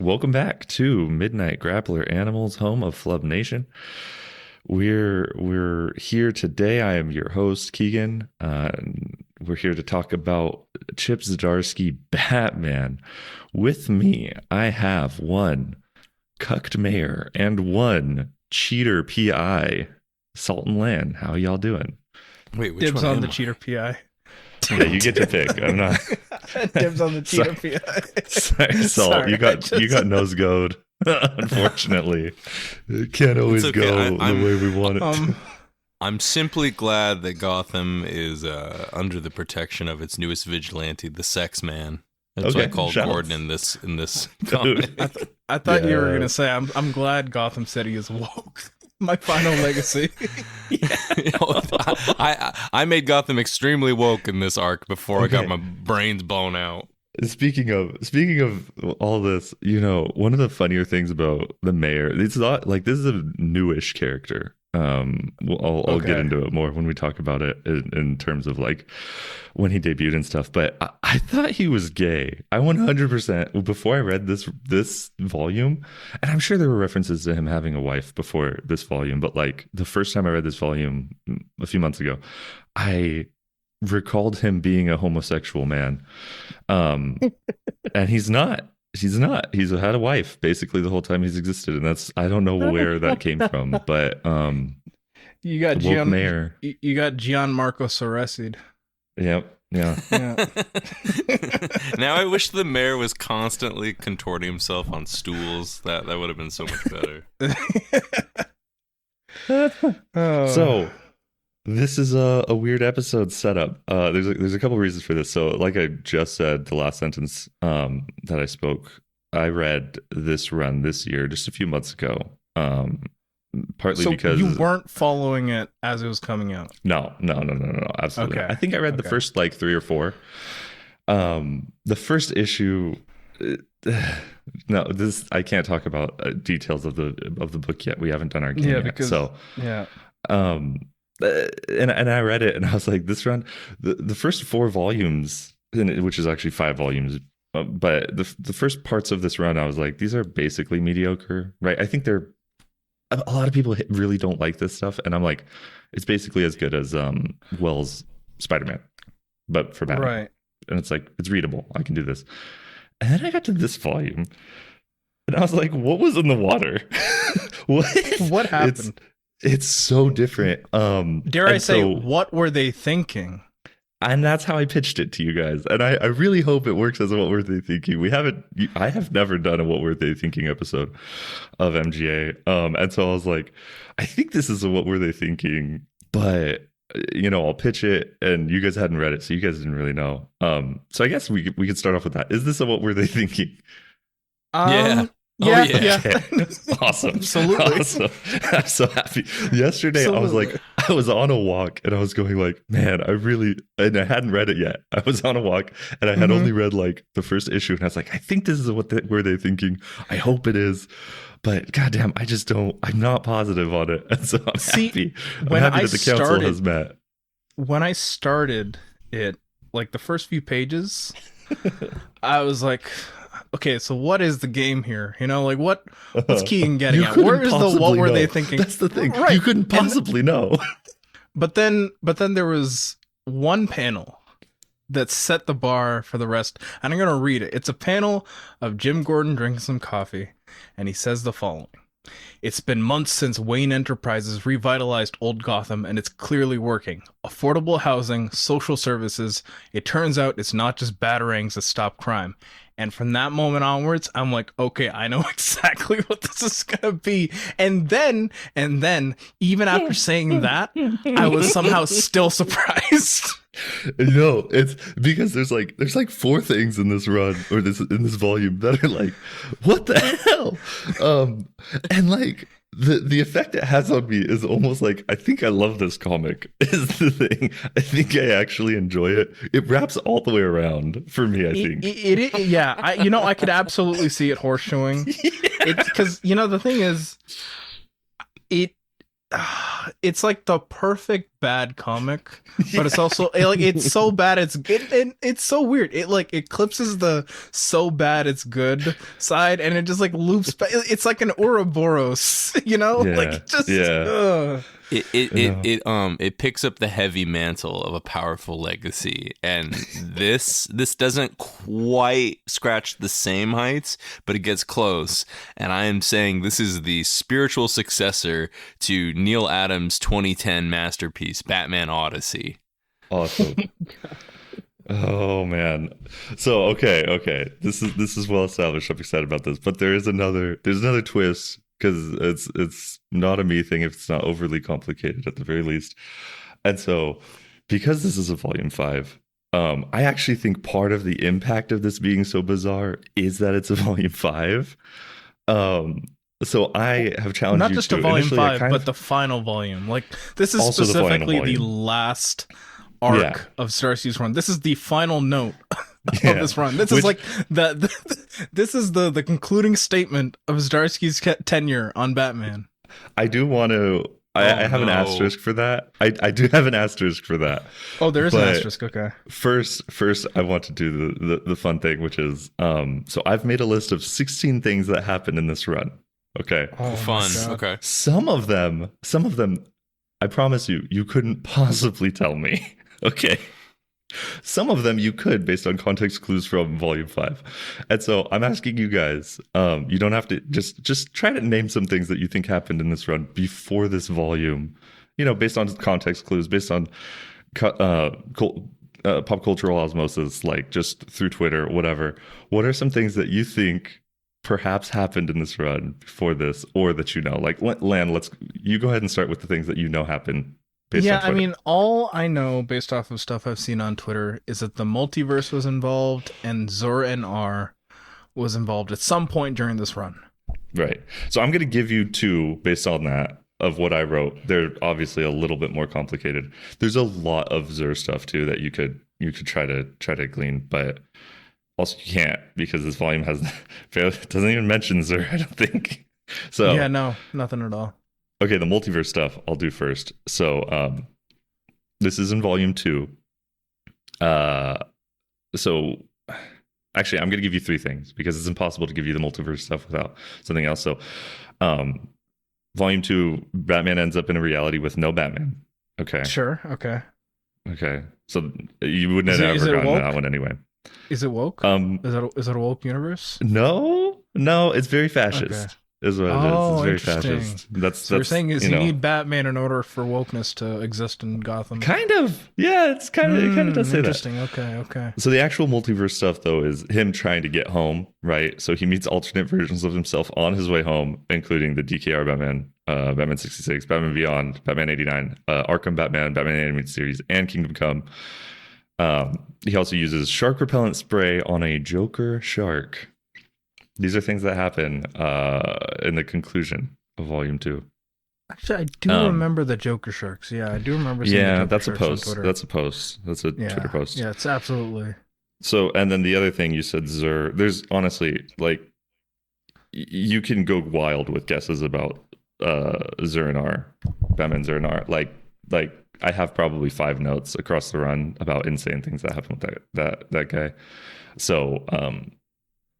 welcome back to Midnight Grappler Animals, home of Flub Nation. We're here today. I am your host, Keigen. We're here to talk about Chip Zdarsky Batman. With me, I have one cucked mayor and one cheater PI. Salt and Land. How y'all doing? Wait, which Dibs one on the am I? cheater PI. Yeah, you get to pick. I'm not. Dibs on the cheater PI. Sorry, Salt. Sorry, you got nose goad. Unfortunately, it can't always okay. go the way we want it. To. I'm simply glad that Gotham is under the protection of its newest vigilante, the Sex Man. That's what I called Gordon in this comment. I thought you were gonna say I'm glad Gotham City is woke. My final legacy. I made Gotham extremely woke in this arc before I got my brains blown out. Speaking of all this, one of the funnier things about the mayor, it's not like this is a newish character. I'll get into it more when we talk about it in terms of like when he debuted and stuff. But I thought he was gay. I 100% before I read this volume, and I'm sure there were references to him having a wife before this volume. But like the first time I read this volume a few months ago, I recalled him being a homosexual man, and he's not. He's had a wife basically the whole time he's existed, and that's I don't know where that came from, but you got mayor. You got Gianmarco Soresid. Yep. Yeah. Now I wish the mayor was constantly contorting himself on stools. That would have been so much better. So this is a weird episode setup. There's a couple reasons for this. So like I just said, the last sentence that I spoke, I read this run this year, just a few months ago. Partly so because you weren't following it as it was coming out. No, absolutely. Okay. I think I read the first like 3 or 4. The first issue. No, this I can't talk about details of the book yet. We haven't done our game yet. So yeah. And I read it and I was like, this run, the first 4 volumes, which is actually 5 volumes, but the first parts of this run, I was like, these are basically mediocre, right? I think a lot of people really don't like this stuff, and I'm like, it's basically as good as Wells' Spider-Man, but for Batman. Right. And it's like, it's readable. I can do this. And then I got to this volume, and I was like, what was in the water? What happened? It's so different. Dare I say, what were they thinking? And that's how I pitched it to you guys. And I really hope it works as a What Were They Thinking. I have never done a What Were They Thinking episode of MGA. And so I was like, I think this is a What Were They Thinking, but I'll pitch it, and you guys hadn't read it, so you guys didn't really know. So I guess we could start off with that. Is this a What Were They Thinking? Yeah. Yeah. Awesome. Absolutely. Awesome. I'm so happy. Yesterday, Absolutely. I was on a walk and I was going like, man, and I hadn't read it yet. I was on a walk and I had only read like the first issue, and I was like, I think this is were they thinking? I hope it is. But goddamn, I'm not positive on it. And so I'm happy. I'm happy that the council has met. When I started it, like the first few pages, I was like, okay, so what is the game here? Like what's Keigen getting at? Where is the what were they thinking? That's the thing. Right. You couldn't possibly know. But then there was one panel that set the bar for the rest, and I'm going to read it. It's a panel of Jim Gordon drinking some coffee, and he says the following. It's been months since Wayne Enterprises revitalized Old Gotham, and it's clearly working. Affordable housing, social services. It turns out it's not just batarangs that stop crime. And from that moment onwards, I'm like, okay, I know exactly what this is going to be. And then, even after saying that, I was somehow still surprised. It's because there's like 4 things in this run, or in this volume, that are like, what the hell? And like the effect it has on me is almost like, I think I love this comic is the thing. I think I actually enjoy it. It wraps all the way around for me, I think. I could absolutely see it horseshoeing. It's because, the thing is, it's like the perfect bad comic, but it's also like it's so bad it's so weird. It like eclipses the so bad it's good side, and it just like loops back. It's like an Ouroboros, like just It picks up the heavy mantle of a powerful legacy, and this doesn't quite scratch the same heights, but it gets close. And I am saying this is the spiritual successor to Neil Adams' 2010 masterpiece, Batman Odyssey. Awesome. Oh man. So okay. This is well established. I'm excited about this, but there's another twist. Because it's not a me thing if it's not overly complicated at the very least. And so, because this is a volume 5, I actually think part of the impact of this being so bizarre is that it's a volume 5. So I have challenged not you just to a volume initially 5, but the final volume. Like this is also specifically the last arc of Zdarsky's run. This is the final note of this run. This is like this is the concluding statement of Zdarsky's tenure on Batman. I do want to. I have an asterisk for that. I do have an asterisk for that. Oh, there is an asterisk. Okay. First, I want to do the fun thing, which is so I've made a list of 16 things that happened in this run. Okay. Oh, fun. Okay. Some of them. I promise you couldn't possibly tell me. Okay. Some of them you could based on context clues from volume 5. And so I'm asking you guys, you don't have to just try to name some things that you think happened in this run before this volume, based on context clues, based on pop cultural osmosis, like just through Twitter, whatever. What are some things that you think perhaps happened in this run before this, or that like Lan, you go ahead and start with the things that happened. I mean, all I know based off of stuff I've seen on Twitter is that the multiverse was involved and Zur-En-Arrh was involved at some point during this run. Right. So I'm going to give you 2 based on that of what I wrote. They're obviously a little bit more complicated. There's a lot of Zur stuff too that you could try to glean, but also you can't because this volume doesn't even mention Zur, I don't think. So yeah, no, nothing at all. Okay, the multiverse stuff I'll do first. So this is in volume 2. So actually, I'm going to give you 3 things because it's impossible to give you the multiverse stuff without something else. So volume 2, Batman ends up in a reality with no Batman. Okay. Sure. Okay. So you wouldn't have ever gotten that one anyway. Is it woke? Is it a woke universe? No, it's very fascist. Okay. Is what it is. It's very fascist. That's you're saying is you need Batman in order for wokeness to exist in Gotham. Kind of. Yeah, it kind of does say that. Interesting. Okay. So the actual multiverse stuff though is him trying to get home, right? So he meets alternate versions of himself on his way home, including the DKR Batman, Batman 66, Batman Beyond, Batman 89, Arkham Batman, Batman Animated Series, and Kingdom Come. He also uses shark repellent spray on a Joker shark. These are things that happen in the conclusion of Volume 2. Actually, I do remember the Joker sharks. Yeah, I do remember seeing the Joker that's a post. That's a post. That's a Twitter post. Yeah, it's absolutely. So, and then the other thing you said, Zur, there's honestly, like, you can go wild with guesses about Zur-En-Arrh, Batman Zur-En-Arrh. Like I have probably 5 notes across the run about insane things that happened with that guy. So,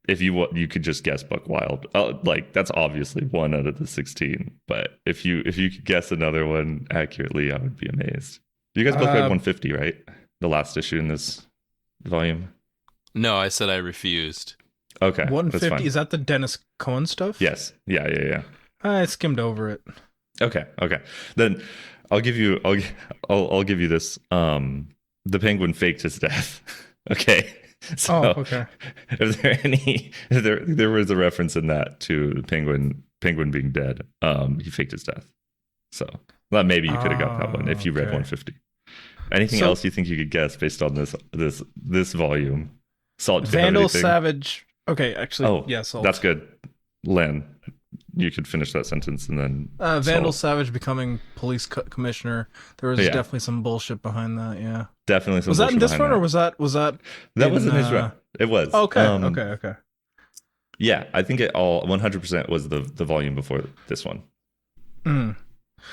if you could just guess Buck Wild, like that's obviously 1 out of the 16. But if you could guess another one accurately, I would be amazed. You guys both read 150, right? The last issue in this volume. No, I said I refused. Okay, 150 is that the Dennis Cohen stuff? Yes. Yeah. I skimmed over it. Okay. Then I'll give you this. The Penguin faked his death. Okay. So okay. If there was a reference in that to the penguin being dead. He faked his death. So well, maybe you could have got that one if you read 150. Anything else you think you could guess based on this volume? Salt, Vandal Savage. Okay, actually, yes. That's good. Len, you could finish that sentence and then. Vandal Savage becoming police commissioner. There was definitely some bullshit behind that. Yeah, definitely some. Was that in this run, or was that? That was in his run. It was. Okay. Yeah, I think it all 100% was the volume before this one.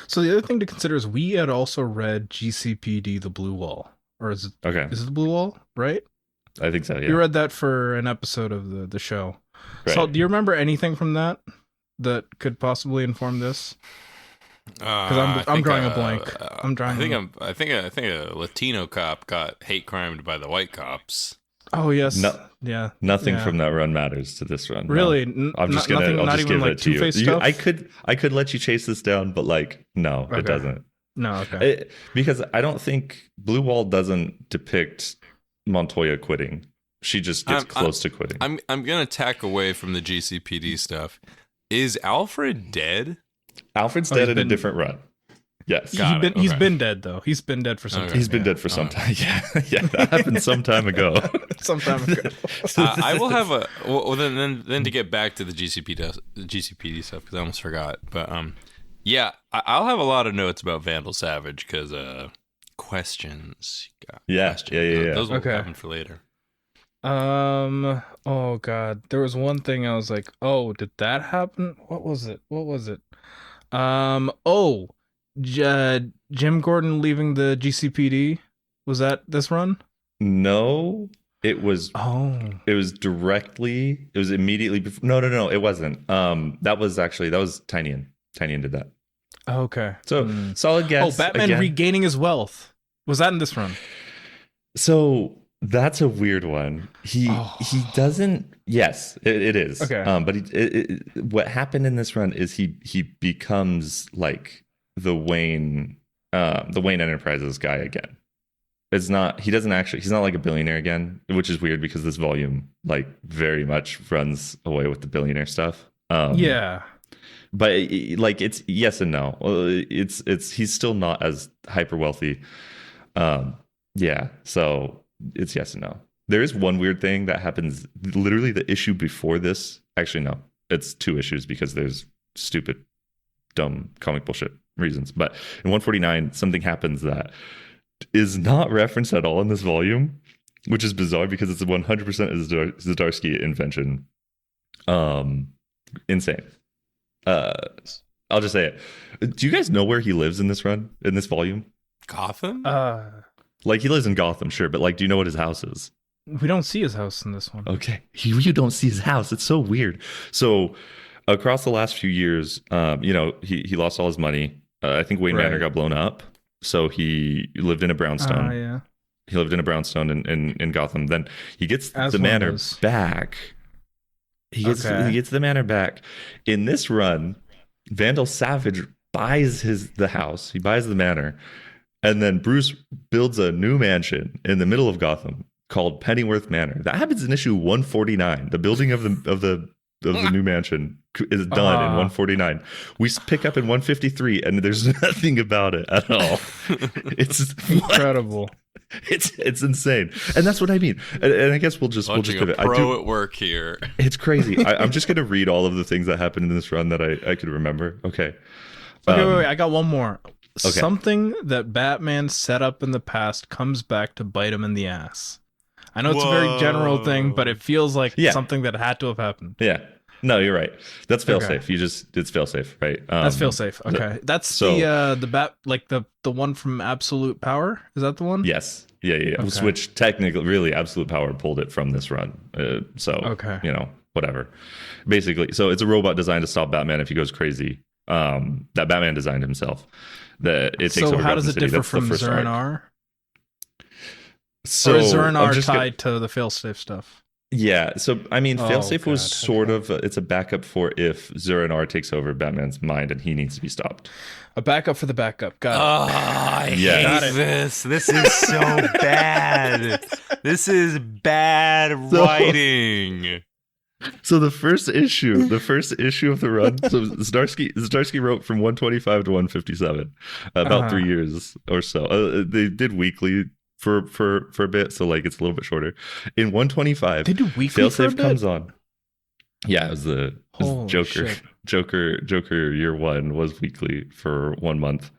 So the other thing to consider is we had also read GCPD: The Blue Wall, or is it Okay, The Blue Wall, right? I think so. We Yeah, read that for an episode of the show. right. So do you remember anything from that could possibly inform this? Because I'm drawing a blank. I think a Latino cop got hate crimed by the white cops. Oh yes, No, yeah. nothing Yeah. from that run matters to this run. no. Really, I'm just gonna. nothing, I'll not just even give like it to you. Two-Face stuff. I could let you chase this down, but like, no, Okay. it doesn't. No, okay. Because I don't think Blue Wall doesn't depict Montoya quitting. She just gets close to quitting. I'm gonna tack away from the GCPD stuff. Is Alfred dead? Alfred's Oh, dead he's in a been- different run. Yes, Got it. He's Okay. been dead though. He's been dead for some Okay. time. he's been dead for some time. Yeah, yeah, that happened some time ago. some time ago. I will have a well. Then to get back to the GCPD stuff because I almost forgot. But yeah, I'll have a lot of notes about Vandal Savage because questions. Yeah, questions. yeah. Those will Okay. happen for later. Oh god, there was one thing I was like, oh, did that happen? What was it? Oh, Jim Gordon leaving the GCPD. Was that this run? No, it was. Oh, It was directly. It was immediately before. No. It wasn't. That was Tynion. Tynion did that. okay. So solid guess. Oh, Batman again. regaining his wealth. Was that in this run? So that's a weird one. He doesn't. Yes, it is. Okay. But what happened in this run is he becomes like the Wayne Enterprises guy again. It's not. He doesn't actually. He's not like a billionaire again, which is weird because this volume like very much runs away with the billionaire stuff. Yeah. But like it's yes and no. It's he's still not as hyper wealthy. Yeah. So it's yes and no. There is one weird thing that happens literally the issue before this. Actually, no, it's two issues because there's stupid, dumb comic bullshit reasons. But in 149, something happens that is not referenced at all in this volume, which is bizarre because it's 100% a Zdarsky invention. Insane. I'll just say it. Do you guys know where he lives in this volume? Gotham? Like he lives in Gotham, sure, but like, do you know what his house is? We don't see his house in this one. Okay, you don't see his house. It's so weird. So across the last few years, he lost all his money. I think Wayne Manor got blown up, so he lived in a brownstone. Yeah. He lived in a brownstone in Gotham. Then he gets As the one manor does. back. He gets the manor back. In this run, Vandal Savage buys the house. He buys the manor, and then Bruce builds a new mansion in the middle of Gotham called Pennyworth Manor. That happens in issue 149. The building of the new mansion is done in 149. We pick up in 153, and there's nothing about it at all. It's Incredible. It's insane, and that's what I mean. And I guess we'll just pivot. Pro at work here. It's crazy. I'm just gonna read all of the things that happened in this run that I could remember. Okay. Wait. I got one more. Okay. Something that Batman set up in the past comes back to bite him in the ass. I know it's a very general thing, but it feels like something that had to have happened. Yeah. No, you're right. That's failsafe. Okay. It's failsafe, right? That's failsafe. Okay. That's the bat, like the one from Absolute Power. Is that the one? Yes. Yeah. Okay. Which technically, really, Absolute Power pulled it from this run. Okay. Whatever. Basically, so it's a robot designed to stop Batman if he goes crazy. That Batman designed himself. That it takes over. So how Gotham does it City. differ That's the from first arc. Zdarsky? So Or is Zdarsky just tied to the failsafe stuff? Yeah, so I mean, failsafe was God, sort of it's a backup for if Zdarsky takes over Batman's mind and he needs to be stopped. A backup for the backup. Got it. I Yeah. hate this. This is so bad. This is bad writing. So the first issue of the run. So Zdarsky wrote from 125 to 157, about 3 years or so. They did weekly for a bit, so like it's a little bit shorter. In 125, They do weekly for a failsafe bit? comes on. Yeah, it was Holy Joker. shit. Joker year one was weekly for 1 month.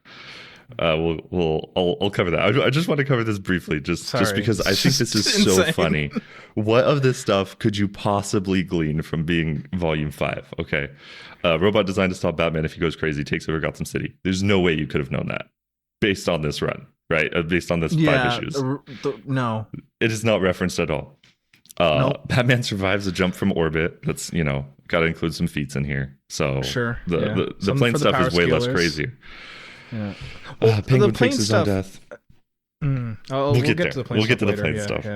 I'll cover that. I just want to cover this briefly, just because I think this is so insane. funny. What of this stuff could you possibly glean from being Volume 5? Okay, robot designed to stop Batman if he goes crazy, takes over Gotham City. There's no way you could have known that based on this run, right? Based on this 5 issues. No, it is not referenced at all. Nope. Batman survives a jump from orbit. That's, got to include some feats in here. So sure, the plane stuff is way less crazy. Yeah. Penguin fakes his own death. We'll get to the plane We'll get to the plane stuff.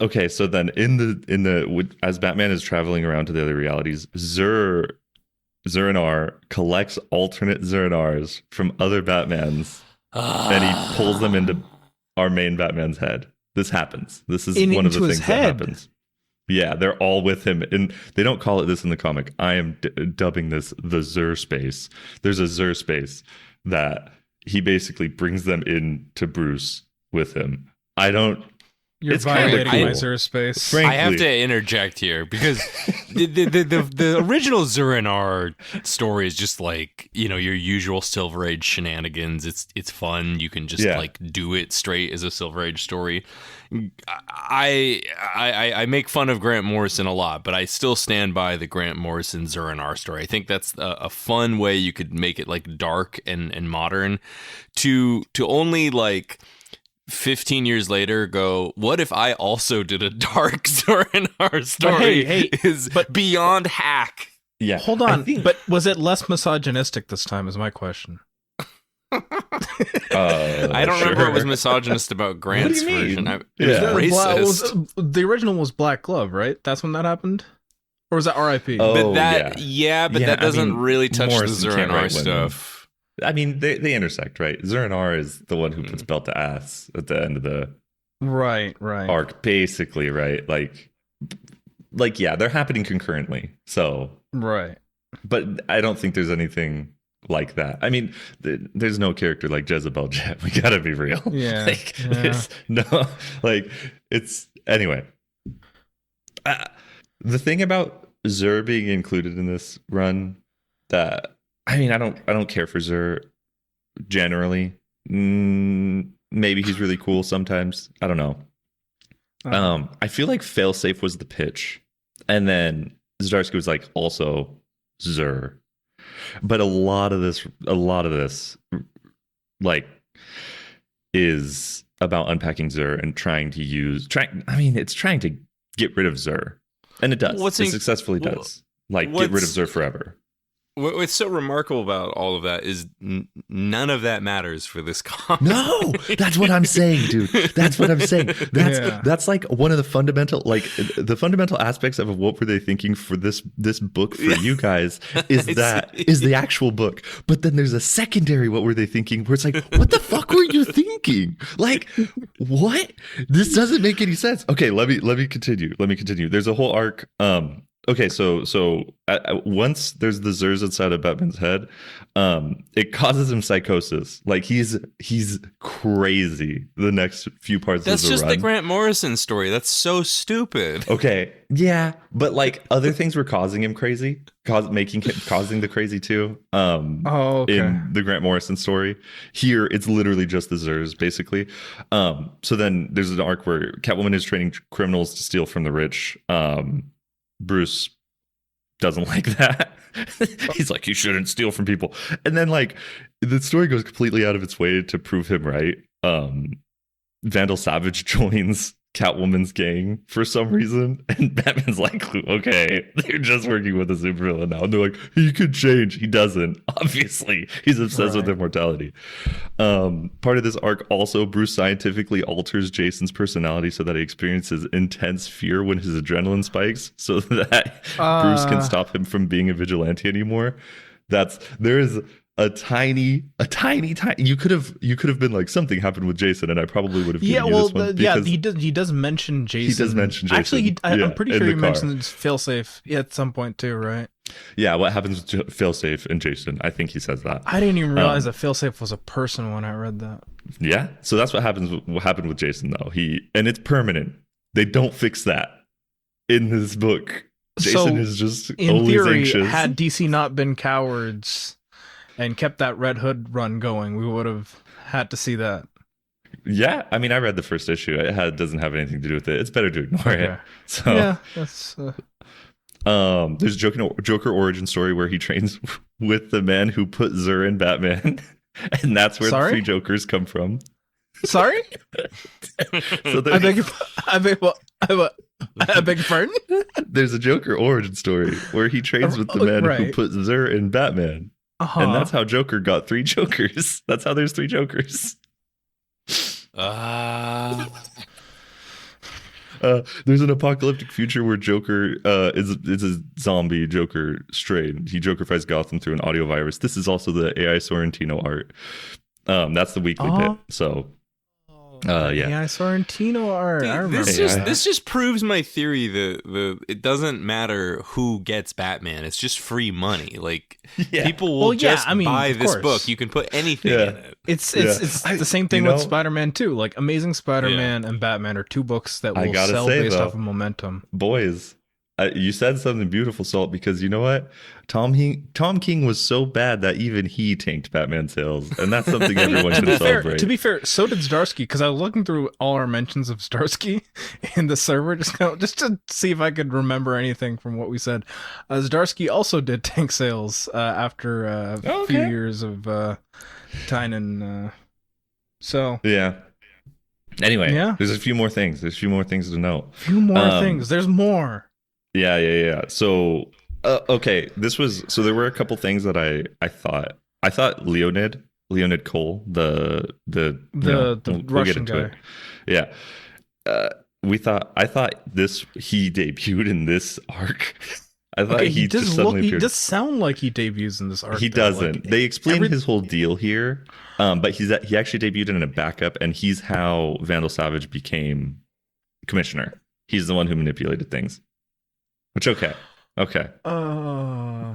Okay, so then in the as Batman is traveling around to the other realities, Zur-En-Arr collects alternate Zur-En-Arrs from other Batmans, and he pulls them into our main Batman's head. This happens. This is one of the things that happens. Yeah, they're all with him, and they don't call it this in the comic. I am dubbing this the Zur space. There's a Zur space that he basically brings them into Bruce with him. You're violating my Zur space. I have to interject here because the original Zur-En-Arr story is just like, your usual Silver Age shenanigans. It's fun. You can just do it straight as a Silver Age story. I make fun of Grant Morrison a lot, but I still stand by the Grant Morrison Zur-En-Arr story. I think that's a fun way you could make it like dark and modern. To only like 15 years later go, what if I also did a dark Zur-En-Arr story? But beyond hack. Yeah. Hold on, but was it less misogynistic this time is my question. I don't remember what was misogynist about Grant's version. It was racist. The original was Black Glove, right? That's when that happened? Or was that R.I.P.? But that doesn't really touch the Zur-En-Arr stuff. I mean, they intersect, right? Zur-En-Arr is the one who puts belt to ass at the end of the right arc, basically, right? Like, yeah, they're happening concurrently. So right, but I don't think there's anything like that. I mean, there's no character like Jezebel Jet. We gotta be real. Yeah, it's anyway. The thing about Zur being included in this run that. I mean, I don't care for Zur generally. Maybe he's really cool sometimes. I don't know. I feel like Failsafe was the pitch, and then Zdarsky was like also Zur. But a lot of this, like, is about unpacking Zur and trying to get rid of Zur, and it does. It successfully does. Like, get rid of Zur forever. What's so remarkable about all of that is none of that matters for this comic. No, that's what I'm saying, dude. That's what I'm saying. That's like one of the fundamental aspects of what were they thinking for this book for you guys is the actual book. But then there's a secondary what were they thinking where it's like, what the fuck were you thinking? Like, what? This doesn't make any sense. Okay, let me continue. There's a whole arc. Okay, so once there's the Zurs inside of Batman's head, it causes him psychosis. Like he's crazy. The next few parts of the run. That's just the Grant Morrison story. That's so stupid. Okay, yeah, but like other things were causing him crazy, causing the crazy too. Okay. In the Grant Morrison story, here it's literally just the Zurs basically. So then there's an arc where Catwoman is training criminals to steal from the rich. Bruce doesn't like that. He's like, you shouldn't steal from people. And then like the story goes completely out of its way to prove him right. Vandal Savage joins Catwoman's gang for some reason, and Batman's like, okay, they're just working with a supervillain now. And they're like, he could change. He doesn't. Obviously, he's obsessed with immortality. Part of this arc also, Bruce scientifically alters Jason's personality so that he experiences intense fear when his adrenaline spikes, so that Bruce can stop him from being a vigilante anymore. There is a tiny you could have been like, something happened with Jason, and I probably would have given you this one he does mention Jason. He does mention Jason. Actually, I'm pretty sure he mentions Failsafe at some point too, right? Yeah, what happens with Failsafe and Jason? I think he says that. I didn't even realize that Failsafe was a person when I read that. Yeah, so that's what happened with Jason though. And it's permanent. They don't fix that in this book. Jason is just in always theory, anxious. Had DC not been cowards, and kept that Red Hood run going, we would have had to see that. Yeah, I mean, I read the first issue. Doesn't have anything to do with it. It's better to ignore it. So yeah, that's. There's a Joker origin story where he trains with the man who put Zur in Batman, and that's where the 3 Jokers come from. Sorry, so I beg your pardon. There's a Joker origin story where he trains with the man who put Zur in Batman, and that's how Joker got 3 Jokers. That's how there's 3 Jokers. There's an apocalyptic future where Joker is a zombie Joker strain. He Joker-fies Gotham through an audio virus. This is also the AI Sorrentino art. That's the weekly bit. So yeah. AI Sorrentino art. I remember. This just proves my theory that it doesn't matter who gets Batman. It's just free money. Like people will buy this book. You can put anything in it. It's the same thing with Spider-Man too. Like Amazing Spider-Man and Batman are 2 books that will sell based off of momentum. Boys, you said something beautiful, Salt, because you know what? Tom King was so bad that even he tanked Batman sales, and that's something everyone should celebrate. To be fair, so did Zdarsky, because I was looking through all our mentions of Zdarsky in the server just to see if I could remember anything from what we said. Zdarsky also did tank sales after a few years of Tynan. So yeah. Anyway, there's a few more things. There's a few more things to know. Few more things. There's more. Yeah. So, okay, so there were a couple things that I thought Leonid Cole, the Russian guy. Yeah. I thought he debuted in this arc. I thought he just suddenly appeared. He does sound like he debuts in this arc. He doesn't. Like, they explain his whole deal here, but he actually debuted in a backup, and he's how Vandal Savage became commissioner. He's the one who manipulated things. Which okay. Okay. I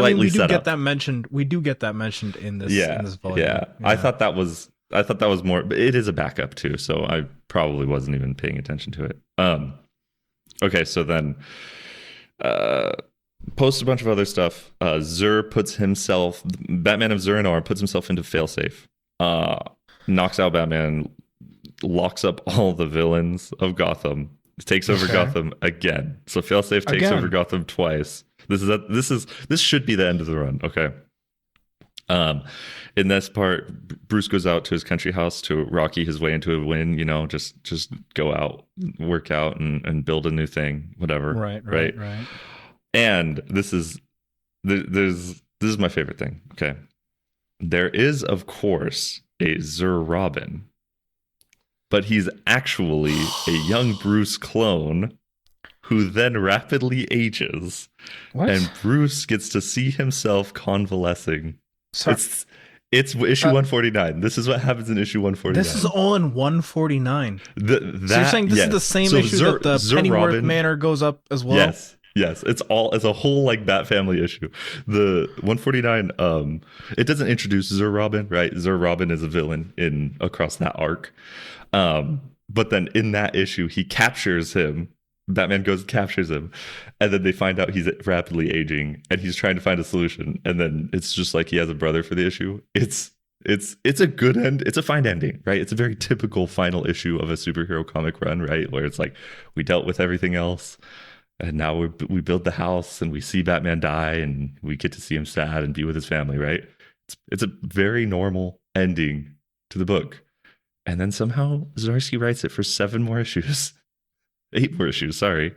mean, we do get that mentioned. We do get that mentioned in this. Yeah. In this volume. Yeah. I thought that was more. But it is a backup too, so I probably wasn't even paying attention to it. Okay. So then, posts a bunch of other stuff. Zur Batman of Zur-Anor puts himself into failsafe. Knocks out Batman. Locks up all the villains of Gotham. Takes over Gotham again. So failsafe takes over Gotham twice. This should be the end of the run. Okay. In this part, Bruce goes out to his country house to Rocky his way into a win. Just go out, work out, and build a new thing. Whatever. Right. And this is my favorite thing. Okay. There is, of course, a Zur Robin. But he's actually a young Bruce clone who then rapidly ages. What? And Bruce gets to see himself convalescing. Sorry. It's issue 149. This is what happens in issue 149. This is all in 149. So you're saying this is the same issue that the Pennyworth Manor goes up as well? Yes. It's a whole like Bat Family issue. The 149, it doesn't introduce Zur Robin, right? Zur Robin is a villain across that arc. But then in that issue, he captures him. Batman goes and captures him, and then they find out he's rapidly aging, and he's trying to find a solution. And then it's just like he has a brother for the issue. It's a good end. It's a fine ending, right? It's a very typical final issue of a superhero comic run, right? Where it's like we dealt with everything else, and now we build the house, and we see Batman die, and we get to see him sad and be with his family, right? It's a very normal ending to the book. And then somehow Zdarsky writes it for 7 more issues. 8 more issues, sorry.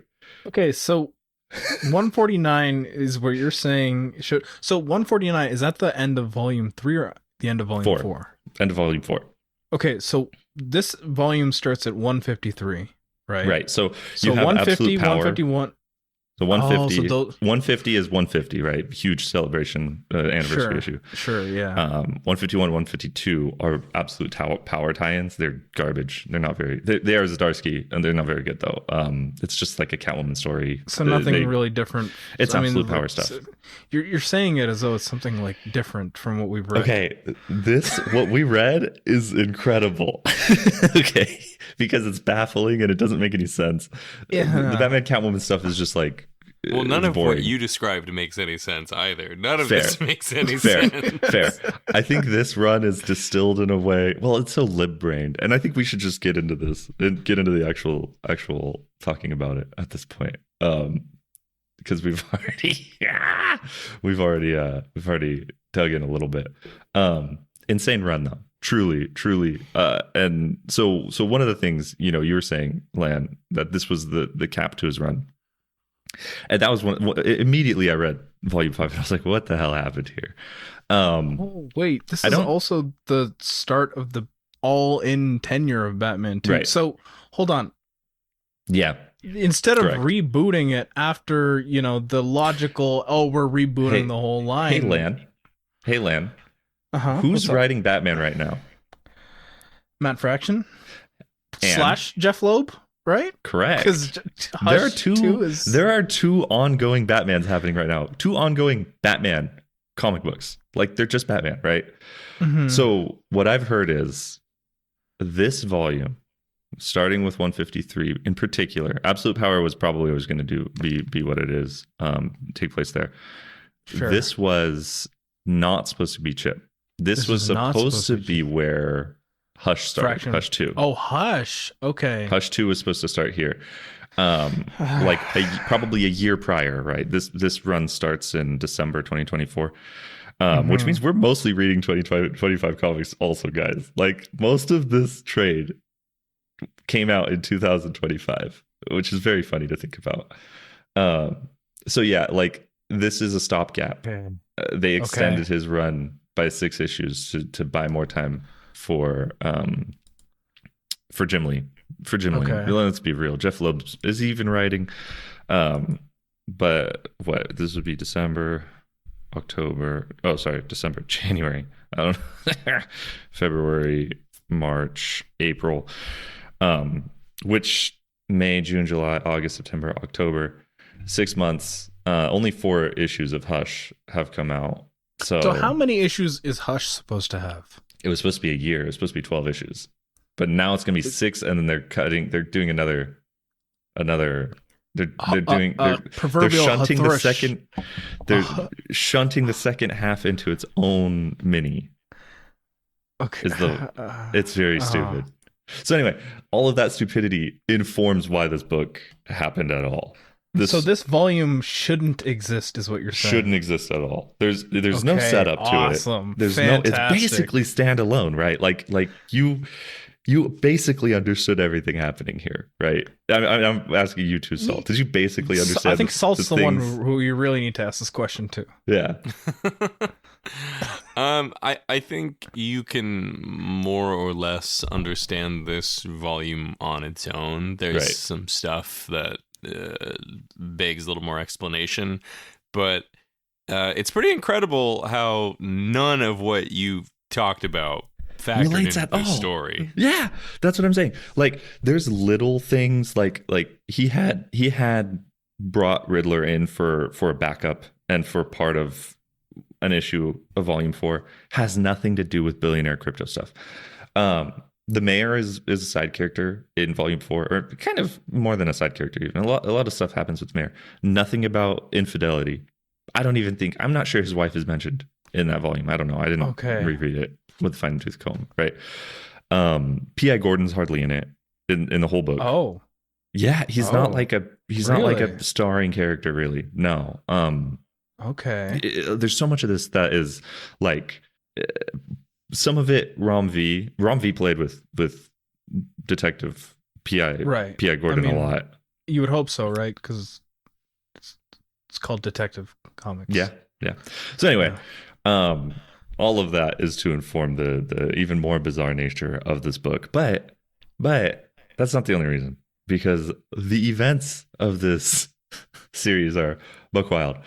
Okay, so 149 is where you're saying... So 149, is that the end of volume 3 or the end of volume 4? End of volume 4. Okay, so this volume starts at 153, right? Right, so you have 150, absolute power. 151... So 150, 150 is 150, right? Huge celebration anniversary issue. Sure, yeah. 151, 152 are absolute power tie-ins. They're garbage. They're not very. They are Zdarsky, and they're not very good though. It's just like a Catwoman story. So nothing really different. It's absolute power stuff. You're saying it as though it's something like different from what we've read. Okay, what we read is incredible. Okay, because it's baffling and it doesn't make any sense. Yeah. The Batman Catwoman stuff is just like Well, none it's of boring. what you described makes any sense either. None of Fair. this makes any Fair. sense. Fair. I think this run is distilled in a way. Well, it's so lib-brained, and I think we should just get into this and get into the actual talking about it at this point. Because we've already dug in a little bit. Insane run though, truly. And so one of the things, you were saying, Lan, that this was the cap to his run. And that was immediately I read volume 5 and I was like, what the hell happened here? Oh, wait, this is also the start of the all-in tenure of Batman too. Right. So hold on. Yeah. Instead of Correct. rebooting it after, the logical, we're rebooting the whole line. Hey, Lan. Uh-huh. Who's writing Batman right now? Matt Fraction And- / Jeff Loeb, right? Correct. Because there are two ongoing Batmans happening right now. 2 ongoing Batman comic books. Like, they're just Batman, right? Mhm. So what I've heard is this volume, starting with 153 in particular, Absolute Power was probably always going to be what it is, take place there. Sure. This was not supposed to be Chip. This was not supposed to be where Hush started. Fraction. Hush 2. Oh, Hush. Okay. Hush 2 was supposed to start here. Like probably a year prior, right? This run starts in December 2024. Which means we're mostly reading 25 comics also, guys. Like, most of this trade came out in 2025, which is very funny to think about. So yeah, like, this is a stopgap. Okay. They extended his run by 6 issues to buy more time for Jim Lee. Okay. Let's be real. Jeff Loeb is even writing. But what, this would be December, January. I don't know. February, March, April. Which May, June, July, August, September, October. 6 months. Only 4 issues of Hush have come out. So how many issues is Hush supposed to have? It was supposed to be a year. It was supposed to be 12 issues. But now it's going to be 6, and then they're doing another. They're shunting the second. They're shunting the second half into its own mini. Okay. It's very stupid. So anyway, all of that stupidity informs why this book happened at all. So this volume shouldn't exist, is what you're saying? Shouldn't exist at all. There's no setup to it. There's Fantastic. It's basically standalone, right? Like you basically understood everything happening here, right? I'm asking you too, Salt. Did you basically understand? I think Salt's the one who you really need to ask this question to. Yeah. I think you can more or less understand this volume on its own. There's some stuff that begs a little more explanation, but it's pretty incredible how none of what you've talked about factored into the story. Yeah, that's what I'm saying. Like, there's little things like he had brought Riddler in for a backup and for part of an issue of volume 4, has nothing to do with billionaire crypto stuff. The mayor is a side character in volume 4, or kind of more than a side character even. A lot of stuff happens with the mayor. Nothing about infidelity. I'm not sure his wife is mentioned in that volume. I don't know. I didn't reread it with the fine tooth comb, right? P.I. Gordon's hardly in it in the whole book. Oh. Yeah, he's not like a starring character, really. No. Okay. There's so much of this that is like some of it Rom V played with Detective P.I. Gordon a lot. You would hope so, right? Because it's called Detective Comics. Yeah. So anyway, all of that is to inform the even more bizarre nature of this book. But that's not the only reason, because the events of this series are buck wild.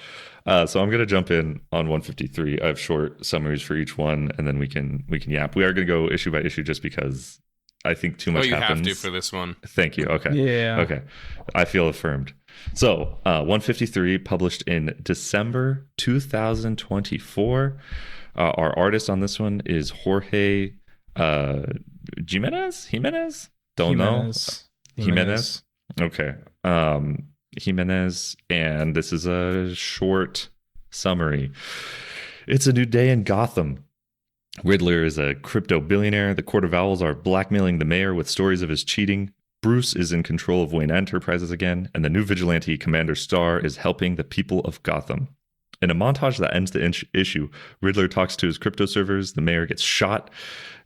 So I'm going to jump in on 153. I have short summaries for each one, and then we can yap. We are going to go issue by issue just because I think too much happens. Have to for this one. Thank you. Okay. Yeah. Okay. I feel affirmed. So 153, published in December 2024. Our artist on this one is Jorge Jimenez? Don't know. Jimenez. Okay. Jimenez, and this is a short summary. It's a new day in Gotham. Riddler is a crypto billionaire. The Court of Owls are blackmailing the mayor with stories of his cheating. Bruce is in control of Wayne Enterprises again, and the new vigilante, Commander Starr, is helping the people of Gotham. In a montage that ends the issue, Riddler talks to his crypto servers, the mayor gets shot,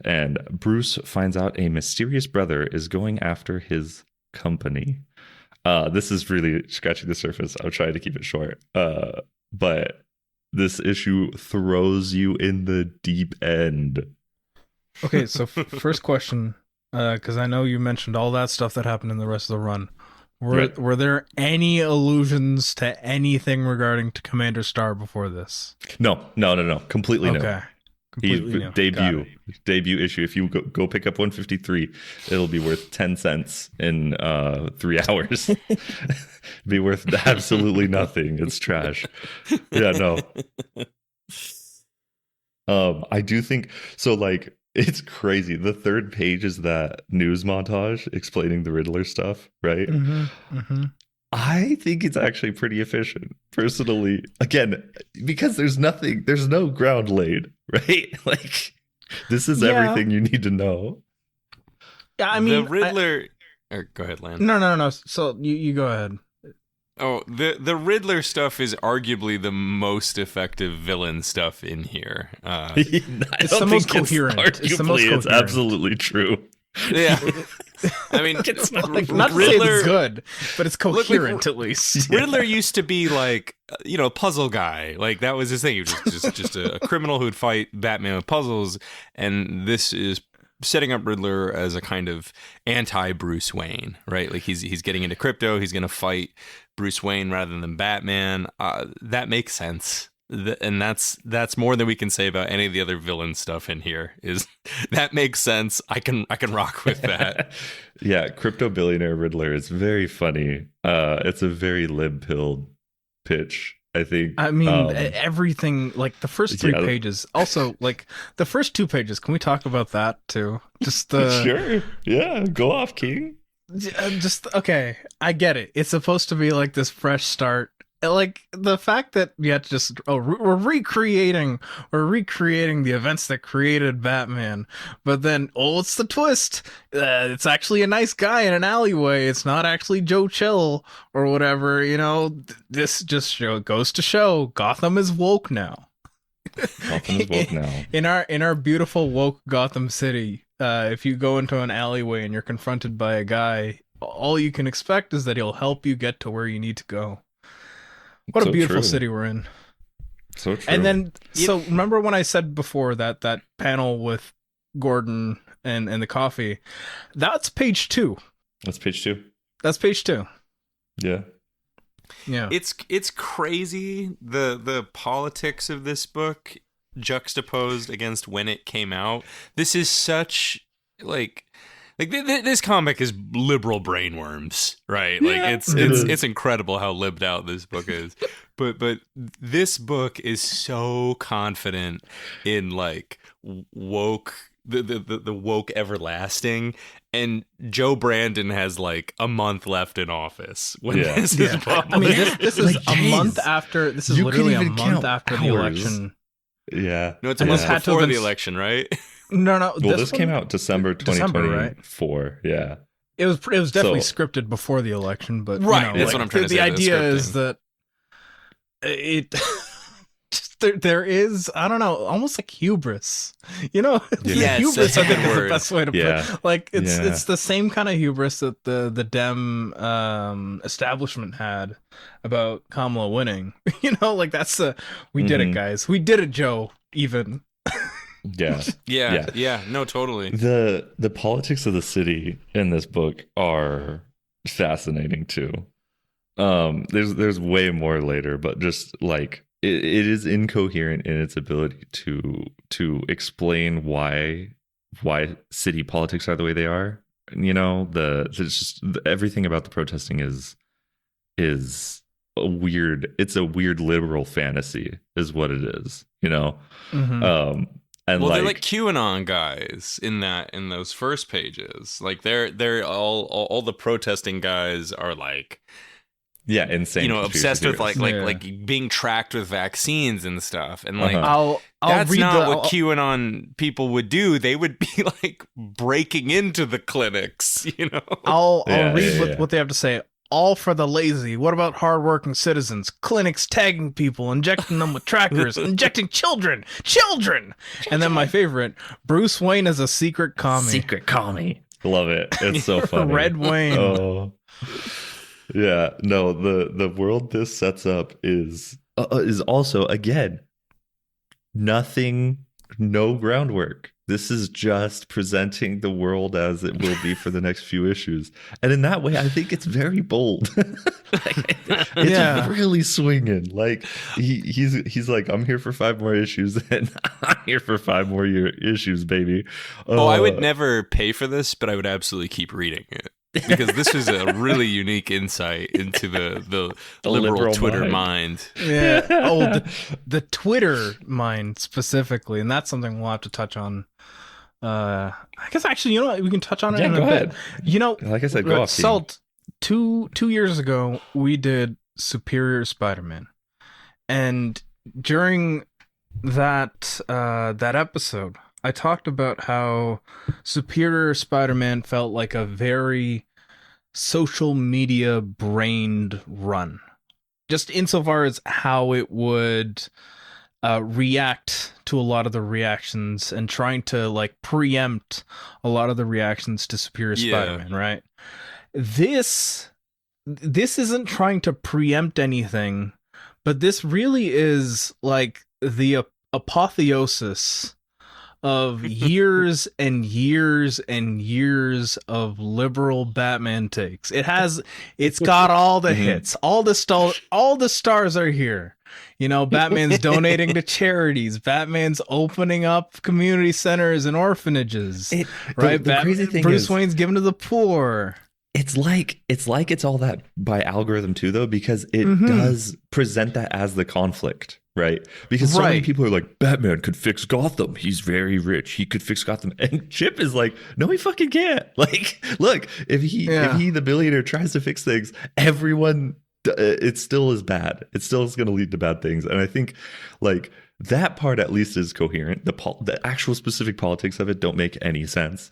and Bruce finds out a mysterious brother is going after his company. This is really scratching the surface. I'm trying to keep it short. But this issue throws you in the deep end. Okay, so first question, because I know you mentioned all that stuff that happened in the rest of the run. Were there any allusions to anything regarding to Commander Starr before this? No. Completely no. Okay. Completely new. Debut issue. If you go pick up 153, it'll be worth 10 cents in 3 hours. Be worth absolutely nothing. It's trash. Yeah, no. I do think so. Like, it's crazy. The third page is that news montage explaining the Riddler stuff, right? I think it's actually pretty efficient, personally. Again, because there's no ground laid, right? Like, this is everything you need to know. Yeah, I mean, the Riddler. Go ahead, Lan. No. So you go ahead. Oh, the Riddler stuff is arguably the most effective villain stuff in here. It's the most coherent. It's absolutely true. Yeah. I mean, it's not to say it's good, but it's coherent at least. Riddler used to be like, puzzle guy. Like, that was his thing. He was just a criminal who'd fight Batman with puzzles, and this is setting up Riddler as a kind of anti-Bruce Wayne, right? Like, he's getting into crypto. He's going to fight Bruce Wayne rather than Batman. That makes sense. And that's more than we can say about any of the other villain stuff in here. Is that makes sense? I can rock with that. Yeah, crypto billionaire Riddler is very funny. It's a very lib-pilled pitch, I think. I mean, everything, like the first 3 pages. Also, like the first 2 pages. Can we talk about that too? Just sure. Yeah, go off, King. Okay. I get it. It's supposed to be like this fresh start. Like the fact that we're recreating the events that created Batman, but then what's the twist? It's actually a nice guy in an alleyway. It's not actually Joe Chill or whatever. This just goes to show Gotham is woke now. Gotham is woke now. In our beautiful woke Gotham City, if you go into an alleyway and you're confronted by a guy, all you can expect is that he'll help you get to where you need to go. What a beautiful city we're in. So true. And then, so remember when I said before that panel with Gordon and the coffee? That's page 2. That's page 2. That's page 2. Yeah. Yeah. It's crazy, the politics of this book juxtaposed against when it came out. This is such, like this comic is liberal brainworms, right? Yeah, like it's incredible how libbed out this book is. But this book is so confident in like woke the woke everlasting, and Joe Brandon has like a month left in office when this is published. I mean, this is like, a month after. This is literally a month after the election. Yeah. No, it's a month before the election, right? No. Well, this came out December 2024. Right? Yeah. It was definitely scripted before the election, but right. That's what I'm trying to say. The idea is that it there is, I don't know, almost like hubris. Hubris, I think, is the best way to put it. Like it's the same kind of hubris that the Dem establishment had about Kamala winning. Like that's we did it, guys. We did it, Joe. Even. Yeah. No, totally. The politics of the city in this book are fascinating too. There's way more later, but just like it is incoherent in its ability to explain why city politics are the way they are. Everything about the protesting is a weird liberal fantasy is what it is. And they're like QAnon guys in those first pages. Like they're all the protesting guys are like Yeah, insane. Obsessed with theories. like being tracked with vaccines and stuff, and like I'll that's read not what QAnon people would do. They would be like breaking into the clinics, I'll read yeah. what they have to say. All for the lazy. What about hardworking citizens? Clinics tagging people, injecting them with trackers, injecting children. And then my favorite, Bruce Wayne is a secret commie. Secret commie. Love it. It's so funny. Red Wayne. Oh. Yeah, no, the world this sets up is also, again, nothing, no groundwork. This is just presenting the world as it will be for the next few issues. And in that way, I think it's very bold. It's really swinging. Like he's like, I'm here for 5 more issues, and I'm here for 5 more issues, baby. I would never pay for this, but I would absolutely keep reading it. Because this is a really unique insight into the liberal Twitter mind. Yeah. The Twitter mind specifically, and that's something we'll have to touch on. I guess actually, you know what? We can touch on it in a bit. Like I said, Goth. Salt. 2 years ago, we did Superior Spider-Man, and during that episode, I talked about how Superior Spider-Man felt like a very social media brained run, just insofar as how it would react to a lot of the reactions and trying to like preempt a lot of the reactions to Superior Spider-Man, right? This isn't trying to preempt anything, but this really is like the apotheosis of years and years and years of liberal Batman takes. It's got all the hits, all the stars are here. Batman's donating to charities. Batman's opening up community centers and orphanages. Right? The crazy thing Bruce is, Wayne's giving to the poor. It's like it's all that by algorithm too, though, because it does present that as the conflict, right? Because so many people are like, Batman could fix Gotham. He's very rich. He could fix Gotham. And Chip is like, no, he fucking can't. Like, look, if he the billionaire tries to fix things, everyone, it still is bad. It still is going to lead to bad things. And I think like that part at least is coherent. The actual specific politics of it don't make any sense.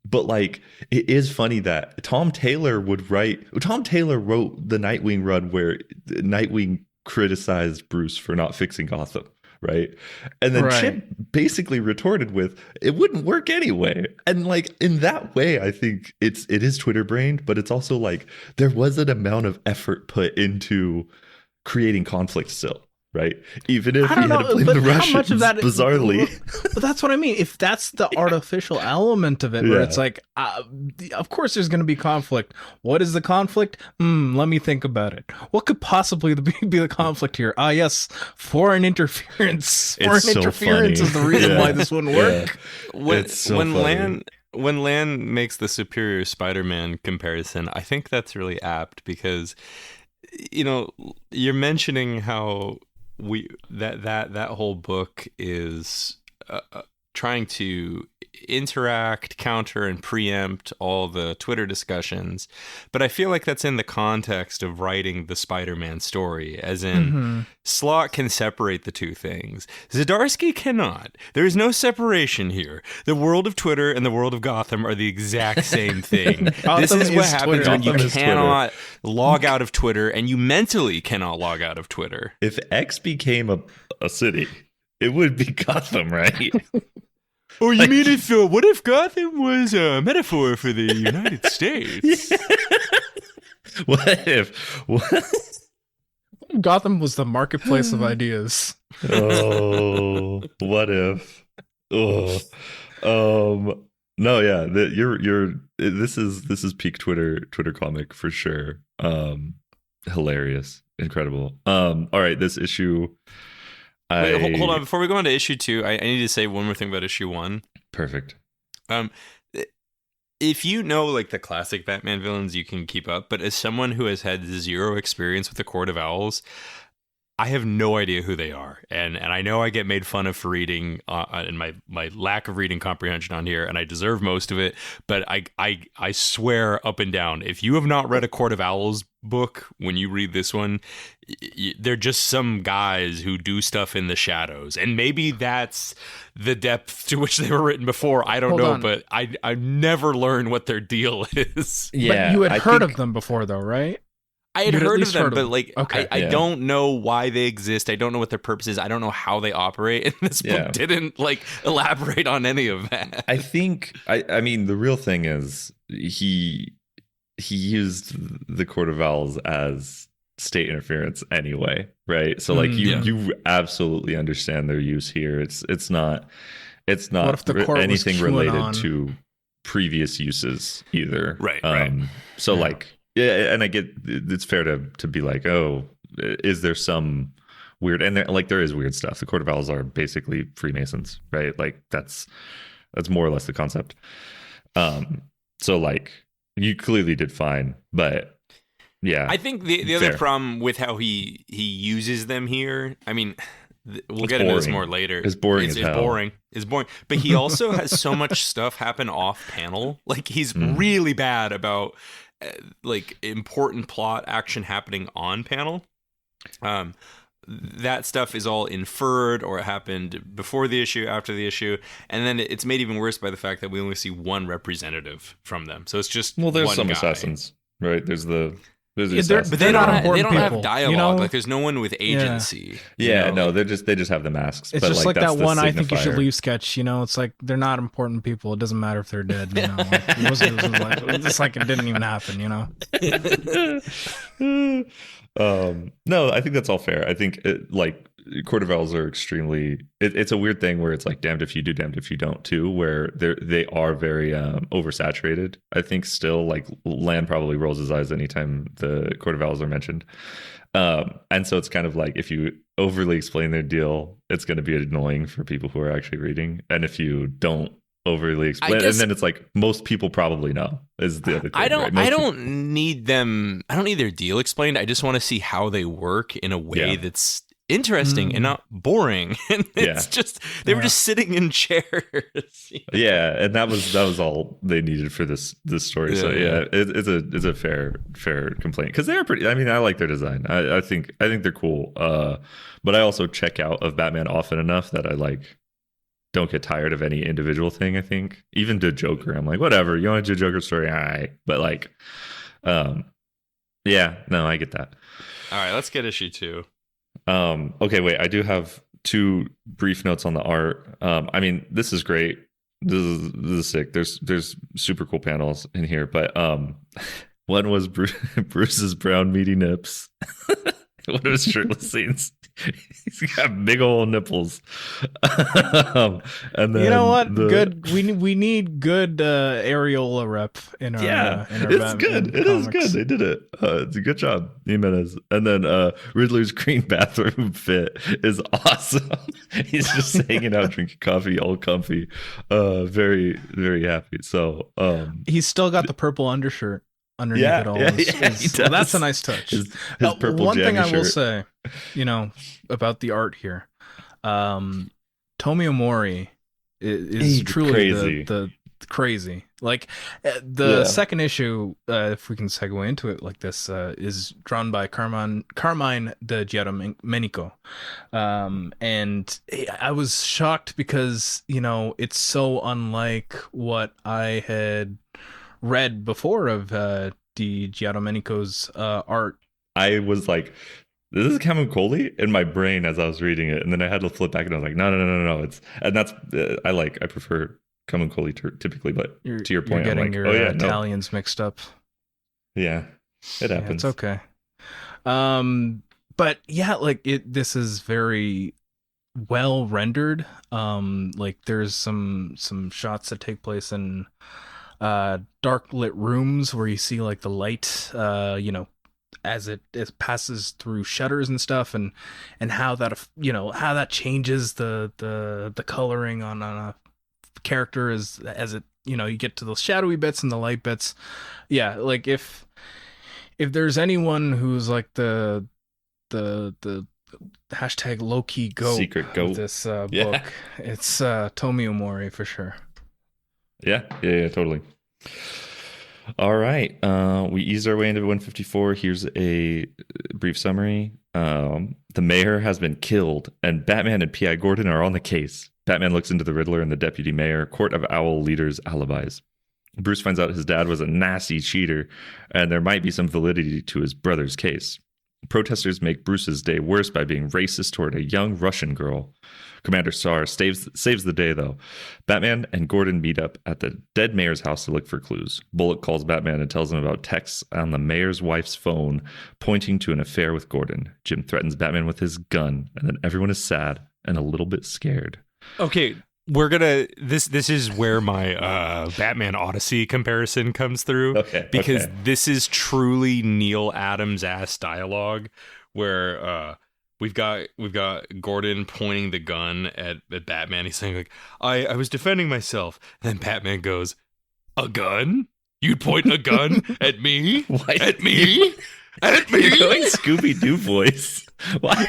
But like, it is funny that Tom Taylor wrote the Nightwing run where Nightwing criticized Bruce for not fixing Gotham, right? And then Chip basically retorted with, it wouldn't work anyway. And like, in that way, I think it is Twitter brained, but it's also like, there was an amount of effort put into creating conflict still. Right, even if he had to blame the Russians, bizarrely. But that's what I mean. If that's the artificial element of it, where it's like, of course there's going to be conflict. What is the conflict? Let me think about it. What could possibly be the conflict here? Yes, foreign interference. Foreign interference is the reason why this wouldn't work. When Lan makes the Superior Spider-Man comparison, I think that's really apt because, you're mentioning how that whole book is trying to interact, counter, and preempt all the Twitter discussions. But I feel like that's in the context of writing the Spider-Man story, as in Slott can separate the two things. Zdarsky cannot. There is no separation here. The world of Twitter and the world of Gotham are the exact same thing. This is what happens when you cannot log out of Twitter, and you mentally cannot log out of Twitter. If X became a city, it would be Gotham, right? Oh, you mean what if Gotham was a metaphor for the United States? What? Gotham was the marketplace of ideas. Oh, what if? Oh, no, yeah. This is peak Twitter comic for sure. Hilarious, incredible. All right, this issue. Wait, hold on. Before we go on to issue 2, I need to say one more thing about issue 1. Perfect. If you know like the classic Batman villains, you can keep up. But as someone who has had 0 experience with the Court of Owls, I have no idea who they are, and I know I get made fun of for reading and my lack of reading comprehension on here, and I deserve most of it. But I swear up and down, if you have not read a Court of Owls book, when you read this one, they're just some guys who do stuff in the shadows, and maybe that's the depth to which they were written before. I don't know, but I never learned what their deal is. Yeah, but you had heard of them before, though, right? I had heard of them, but like, okay. I don't know why they exist. I don't know what their purpose is. I don't know how they operate. And this book didn't like elaborate on any of that. I think, I mean, the real thing is he used the Court of Owls as state interference anyway, right? So like you absolutely understand their use here. It's not anything related to previous uses either. Right. So like. Yeah, and I get it's fair to be like, oh, is there some weird, and there is weird stuff. The Court of Owls are basically Freemasons, right? Like that's more or less the concept. So like you clearly did fine, but yeah, I think the other problem with how he uses them here, I mean, we'll get into this more later. It's boring as hell. It's boring. But he also has so much stuff happen off panel. Like he's really bad about like important plot action happening on panel. That stuff is all inferred, or it happened before the issue, after the issue, and then it's made even worse by the fact that we only see one representative from them. So it's just there's one some guy. Assassins, right? There's the but they don't have dialogue. You know? Like there's no one with agency. Yeah, you know? No, they just have the masks. It's just like that one I think you should leave sketch. You know, it's like they're not important people. It doesn't matter if they're dead. You know, it's like it didn't even happen. You know. No, I think that's all fair. I think Court of Owls are extremely. It's a weird thing where it's like damned if you do, damned if you don't too. Where they are very oversaturated. I think still like Land probably rolls his eyes anytime the Court of Owls are mentioned. And so it's kind of like if you overly explain their deal, it's going to be annoying for people who are actually reading. And if you don't overly explain, and then it's like most people probably know is the other thing. I don't need their deal explained. I just want to see how they work in a way that's interesting and not boring. And it's just they were just sitting in chairs. You know? Yeah, and that was all they needed for this story. So it's a fair complaint because they are pretty. I mean, I like their design. I think they're cool. But I also check out of Batman often enough that I like. Don't get tired of any individual thing. I think even to Joker, I'm like, whatever. You want to do a Joker story, all right. But like, yeah, no, I get that. All right, let's get issue 2. Okay, wait. I do have 2 brief notes on the art. I mean, this is great. This is sick. There's super cool panels in here, but one was Bruce's brown meaty nips. One of his shirtless scenes. He's got big old nipples. And then you know what? Good. We need good areola rep in our. In our it's good. It is good. They did it. It's a good job, Jimenez. And then Riddler's green bathroom fit is awesome. He's just hanging out, drinking coffee, all comfy. Very, very happy. So he's still got the purple undershirt. Underneath it all, well, that's a nice touch. His purple one thing I will shirt. say, about the art here, Tomio Mori is truly crazy. the crazy. Like the second issue, if we can segue into it like this, is drawn by Carmine de Giandomenico, and I was shocked because it's so unlike what I had read before of Di Giandomenico's art. I was like, this is Camuncoli in my brain as I was reading it, and then I had to flip back and I was like, no. That's I prefer Camuncoli typically, but to your point, you're getting I'm like, your Italians mixed up. Yeah, it happens. It's okay. But yeah, like this is very well rendered. Like there's some shots that take place in dark lit rooms where you see like the light as it passes through shutters and stuff, and how that how that changes the coloring on a character as it you get to those shadowy bits and the light bits. Like if there's anyone who's like the hashtag low-key goat Secret goat. of this Yeah. book. It's Tomio Mori for sure. Yeah, totally. All right. We eased our way into 154. Here's a brief summary. The mayor has been killed, and Batman and P.I. Gordon are on the case. Batman looks into the Riddler and the deputy mayor, Court of Owl leaders' alibis. Bruce finds out his dad was a nasty cheater, and there might be some validity to his brother's case. Protesters make Bruce's day worse by being racist toward a young Russian girl. Commander Starr saves the day, though. Batman and Gordon meet up at the dead mayor's house to look for clues. Bullock calls Batman and tells him about texts on the mayor's wife's phone pointing to an affair with Gordon. Jim threatens Batman with his gun, and then everyone is sad and a little bit scared. Okay, we're gonna this is where my Batman Odyssey comparison comes through. Okay, because okay. this is truly Neil Adams ass dialogue where we've got Gordon pointing the gun at Batman. He's saying like, I was defending myself. And then Batman goes, a gun? You'd point a gun at me? Why At me? At me? You're going Scooby-Doo voice. Why?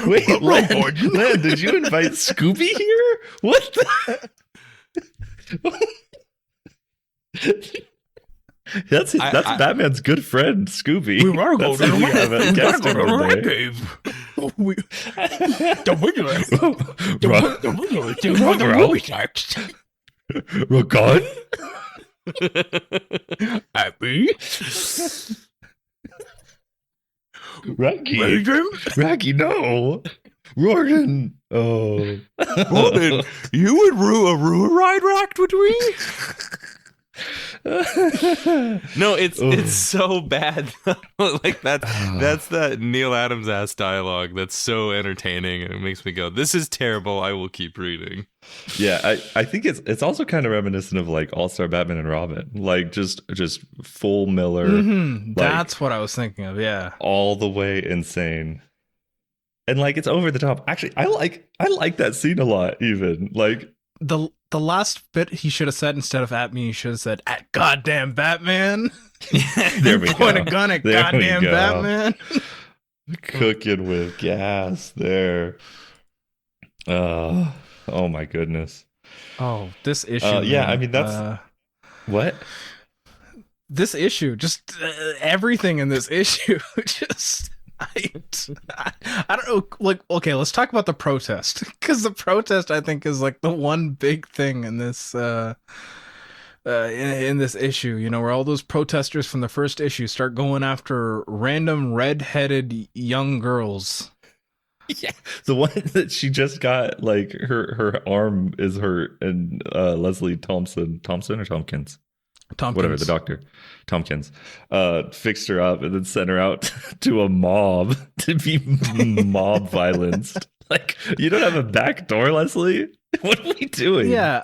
Wait, Len, did you invite Scooby here? What the? That's Batman's good friend, Scooby. We want to go to That's if you have a guest one day. cave. A gun? Happy? Raggy, no. Rorton. Oh. Gordon, you would rue a ride racked with me? No, it's so bad. Like that's that Neil Adams ass dialogue that's so entertaining, and it makes me go, "This is terrible. I will keep reading." Yeah, I think it's also kind of reminiscent of like All-Star Batman and Robin, like just full Miller. Mm-hmm. Like, That's what I was thinking of. Yeah, all the way insane, and like it's over the top. Actually, I like that scene a lot. Even like the last bit he should have said, instead of at me, he should have said at goddamn Batman. There we Point go. a gun at There we goddamn go. Batman. Cooking with gas there. Oh my goodness. Oh, this issue. Yeah, man. I mean that's what. This issue, just everything in this issue, just I don't know. Like, okay, let's talk about the protest, because the protest I think is like the one big thing in this in this issue. You know, where all those protesters from the first issue start going after random red-headed young girls. Yeah, the one that she just got, like her arm is hurt, and Leslie Thompson or Tompkins, whatever, the doctor, Tompkins, fixed her up and then sent her out to a mob to be mob violenced. Like, you don't have a back door, Leslie. What are we doing? Yeah,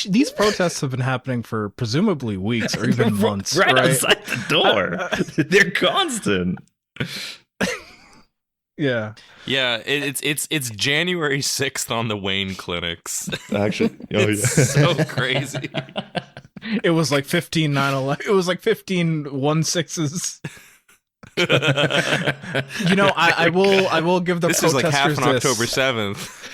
these protests have been happening for presumably weeks or even months, right outside the door. They're constant. Yeah. Yeah, it's January 6th on the Wayne clinics. Actually, It's so crazy. It was like 15 9/11. It was like 15 1/6s. You know, I will give the This is like half protesters on this. October 7th.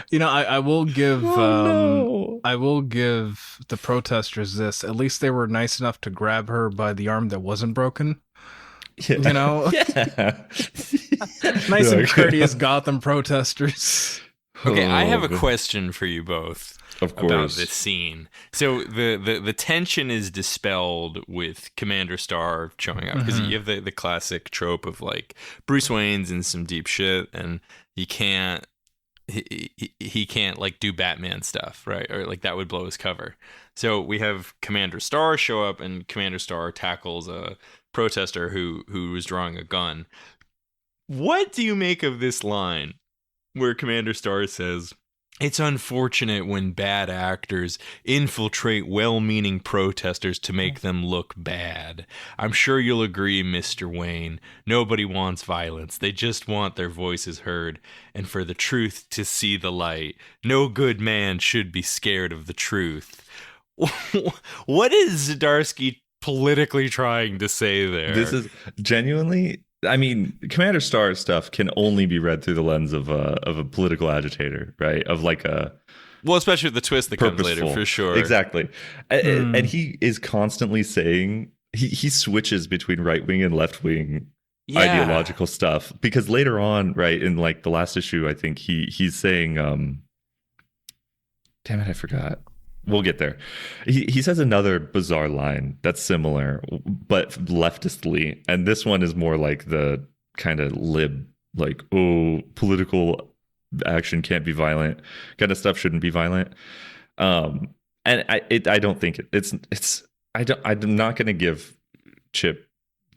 You know, I will give no. I will give the protesters this. At least they were nice enough to grab her by the arm that wasn't broken. Yeah. You know? Yeah. Nice and Okay. courteous Gotham protesters. Okay, I have Oh, a question for you both Of about course. this scene. So the tension is dispelled with Commander Starr showing up, because you have the classic trope of like Bruce Wayne's in some deep shit and he can't like do Batman stuff, right? Or like that would blow his cover. So we have Commander Starr show up, and Commander Starr tackles a protester who was drawing a gun. What do you make of this line where Commander Starr says, "It's unfortunate when bad actors infiltrate well-meaning protesters to make them look bad. I'm sure you'll agree, Mr. Wayne. Nobody wants violence. They just want their voices heard and for the truth to see the light. No good man should be scared of the truth." What is Zdarsky politically trying to say there? This is genuinely. I mean, Commander Star stuff can only be read through the lens of a political agitator, right? Of like a Well, especially the twist that comes purposeful. later, for sure. Exactly. And he is constantly saying he switches between right wing and left wing ideological stuff, because later on, right, in like the last issue, I think he's saying, damn it, I forgot. We'll get there. He says another bizarre line that's similar, but leftistly, and this one is more like the kind of lib, like, oh, political action can't be violent, kind of stuff shouldn't be violent. And I don't think I'm not going to give Chip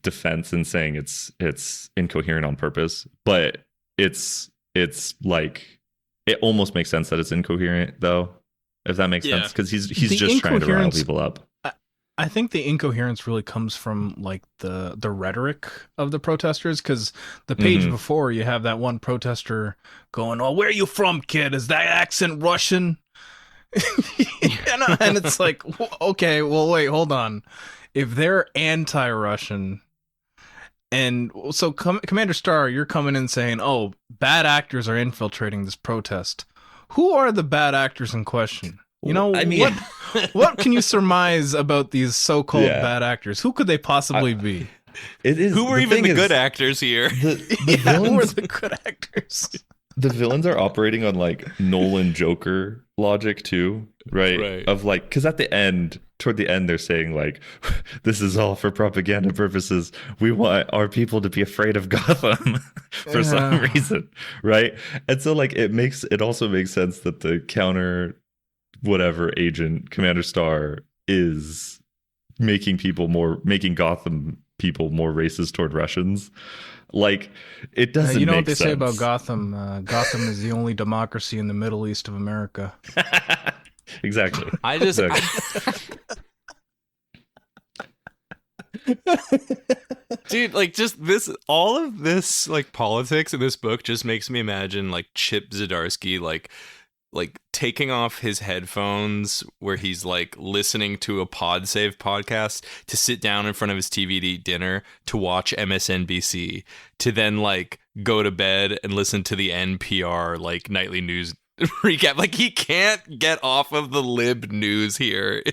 defense in saying it's incoherent on purpose, but it's like it almost makes sense that it's incoherent though. If that makes sense, because he's just trying to rile people up. I think the incoherence really comes from like the rhetoric of the protesters, because the page before you have that one protester going, "Oh, where are you from, kid? Is that accent Russian?" and it's like, okay, well, wait, hold on. If they're anti-Russian, and so Commander Star, you're coming in saying, "Oh, bad actors are infiltrating this protest." Who are the bad actors in question? You know, I mean, what can you surmise about these so-called bad actors? Who could they possibly be? Who were even the good actors here? The villains, who were the good actors? The villains are operating on like Nolan Joker logic too, right? Of like, because at the end, toward the end, they're saying like, "This is all for propaganda purposes. We want our people to be afraid of Gotham for some reason," right? And so like it also makes sense that the counter whatever agent Commander Star is making Gotham people more racist toward Russians. Like, it doesn't. You know make what they sense. say about Gotham? Gotham is the only democracy in the Middle East of America. Exactly. Dude, like, just this, all of this, like, politics in this book just makes me imagine, like, Chip Zdarsky, like taking off his headphones where he's like listening to a Pod Save podcast to sit down in front of his TV to eat dinner, to watch MSNBC, to then like go to bed and listen to the NPR like nightly news recap. Like, he can't get off of the lib news here.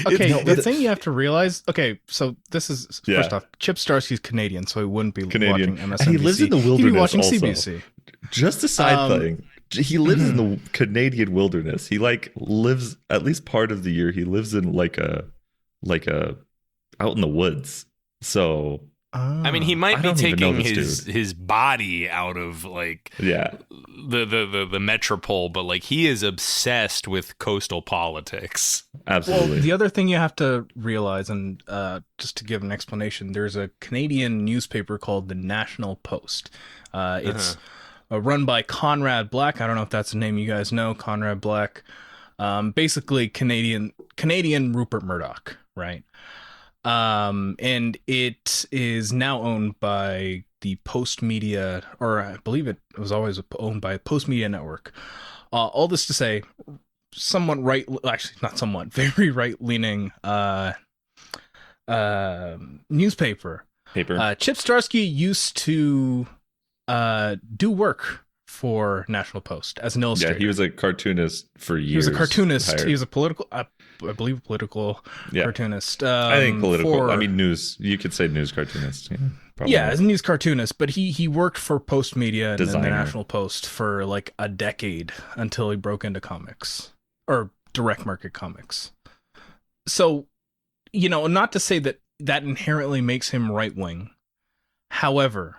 Okay, the thing you have to realize. Okay, so this is first off, Chip Zdarsky's Canadian, so he wouldn't be watching MSNBC. And he lives in the wilderness. He'd be watching also. CBC. Just a side thing. He lives in the Canadian wilderness. He like lives at least part of the year. He lives in like a out in the woods. So I mean, he might be taking his body out of like the metropole, but like he is obsessed with coastal politics. Absolutely. Well, the other thing you have to realize, and just to give an explanation, there's a Canadian newspaper called the National Post. It's run by Conrad Black. I don't know if that's the name you guys know, Conrad Black. Basically Canadian Rupert Murdoch, right? And it is now owned by the Post Media, or I believe it was always owned by Post Media Network. All this to say, very right-leaning newspaper. Chip Zdarsky used to do work for National Post as an illustrator. Yeah, he was a cartoonist for years. He was a cartoonist. He was a political, I believe, cartoonist. I think political. I mean, news. You could say news cartoonist. Yeah, as a news cartoonist. But he worked for Post Media and the National Post for like a decade until he broke into comics or direct market comics. So, not to say that inherently makes him right wing. However,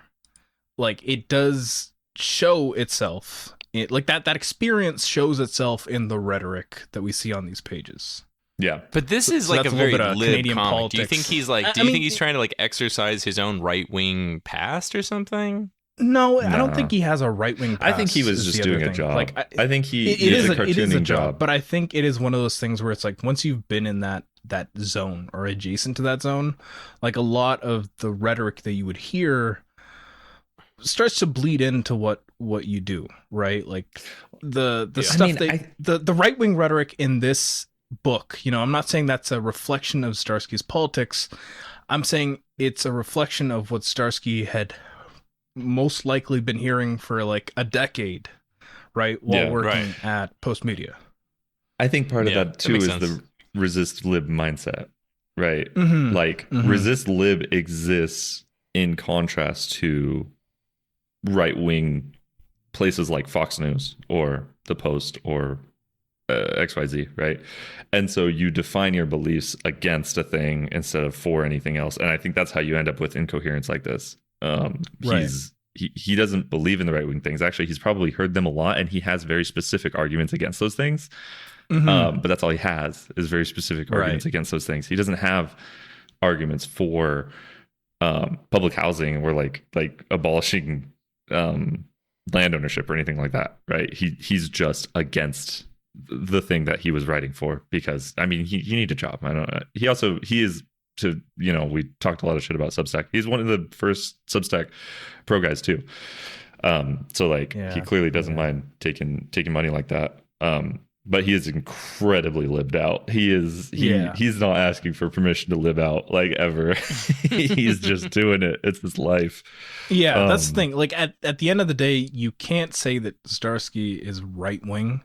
like, it does show itself, that experience shows itself in the rhetoric that we see on these pages. Yeah, but this is like a very lib Canadian comic. Politics. Do you think he's like? Do you think he's trying to like exercise his own right wing past or something? No, I don't think he has a right wing past. I think he was just doing a job. Like, I think it is a cartooning job. But I think it is one of those things where it's like, once you've been in that zone or adjacent to that zone, like a lot of the rhetoric that you would hear starts to bleed into what you do, right? Like the stuff the right wing rhetoric in this book. You know, I'm not saying that's a reflection of Zdarsky's politics. I'm saying it's a reflection of what Zdarsky had most likely been hearing for like a decade, right? While working at Post Media. I think part of that too is sense. the resist lib mindset, right? Mm-hmm. Like resist lib exists in contrast to right wing places like Fox News or the Post or XYZ, right? And so you define your beliefs against a thing instead of for anything else. And I think that's how you end up with incoherence like this. He doesn't believe in the right wing things. Actually, he's probably heard them a lot, and he has very specific arguments against those things. But that's all he has is very specific arguments against those things. He doesn't have arguments for public housing or like abolishing land ownership or anything like that, right? He's just against the thing that he was writing for, because I mean he needs a job. I don't know. He is to, you know, we talked a lot of shit about Substack. He's one of the first Substack pro guys too. So like he clearly doesn't mind taking money like that. But he is incredibly lived out. He's not asking for permission to live out like ever. He's just doing it. It's his life. Yeah, that's the thing. Like at the end of the day, you can't say that Zdarsky is right wing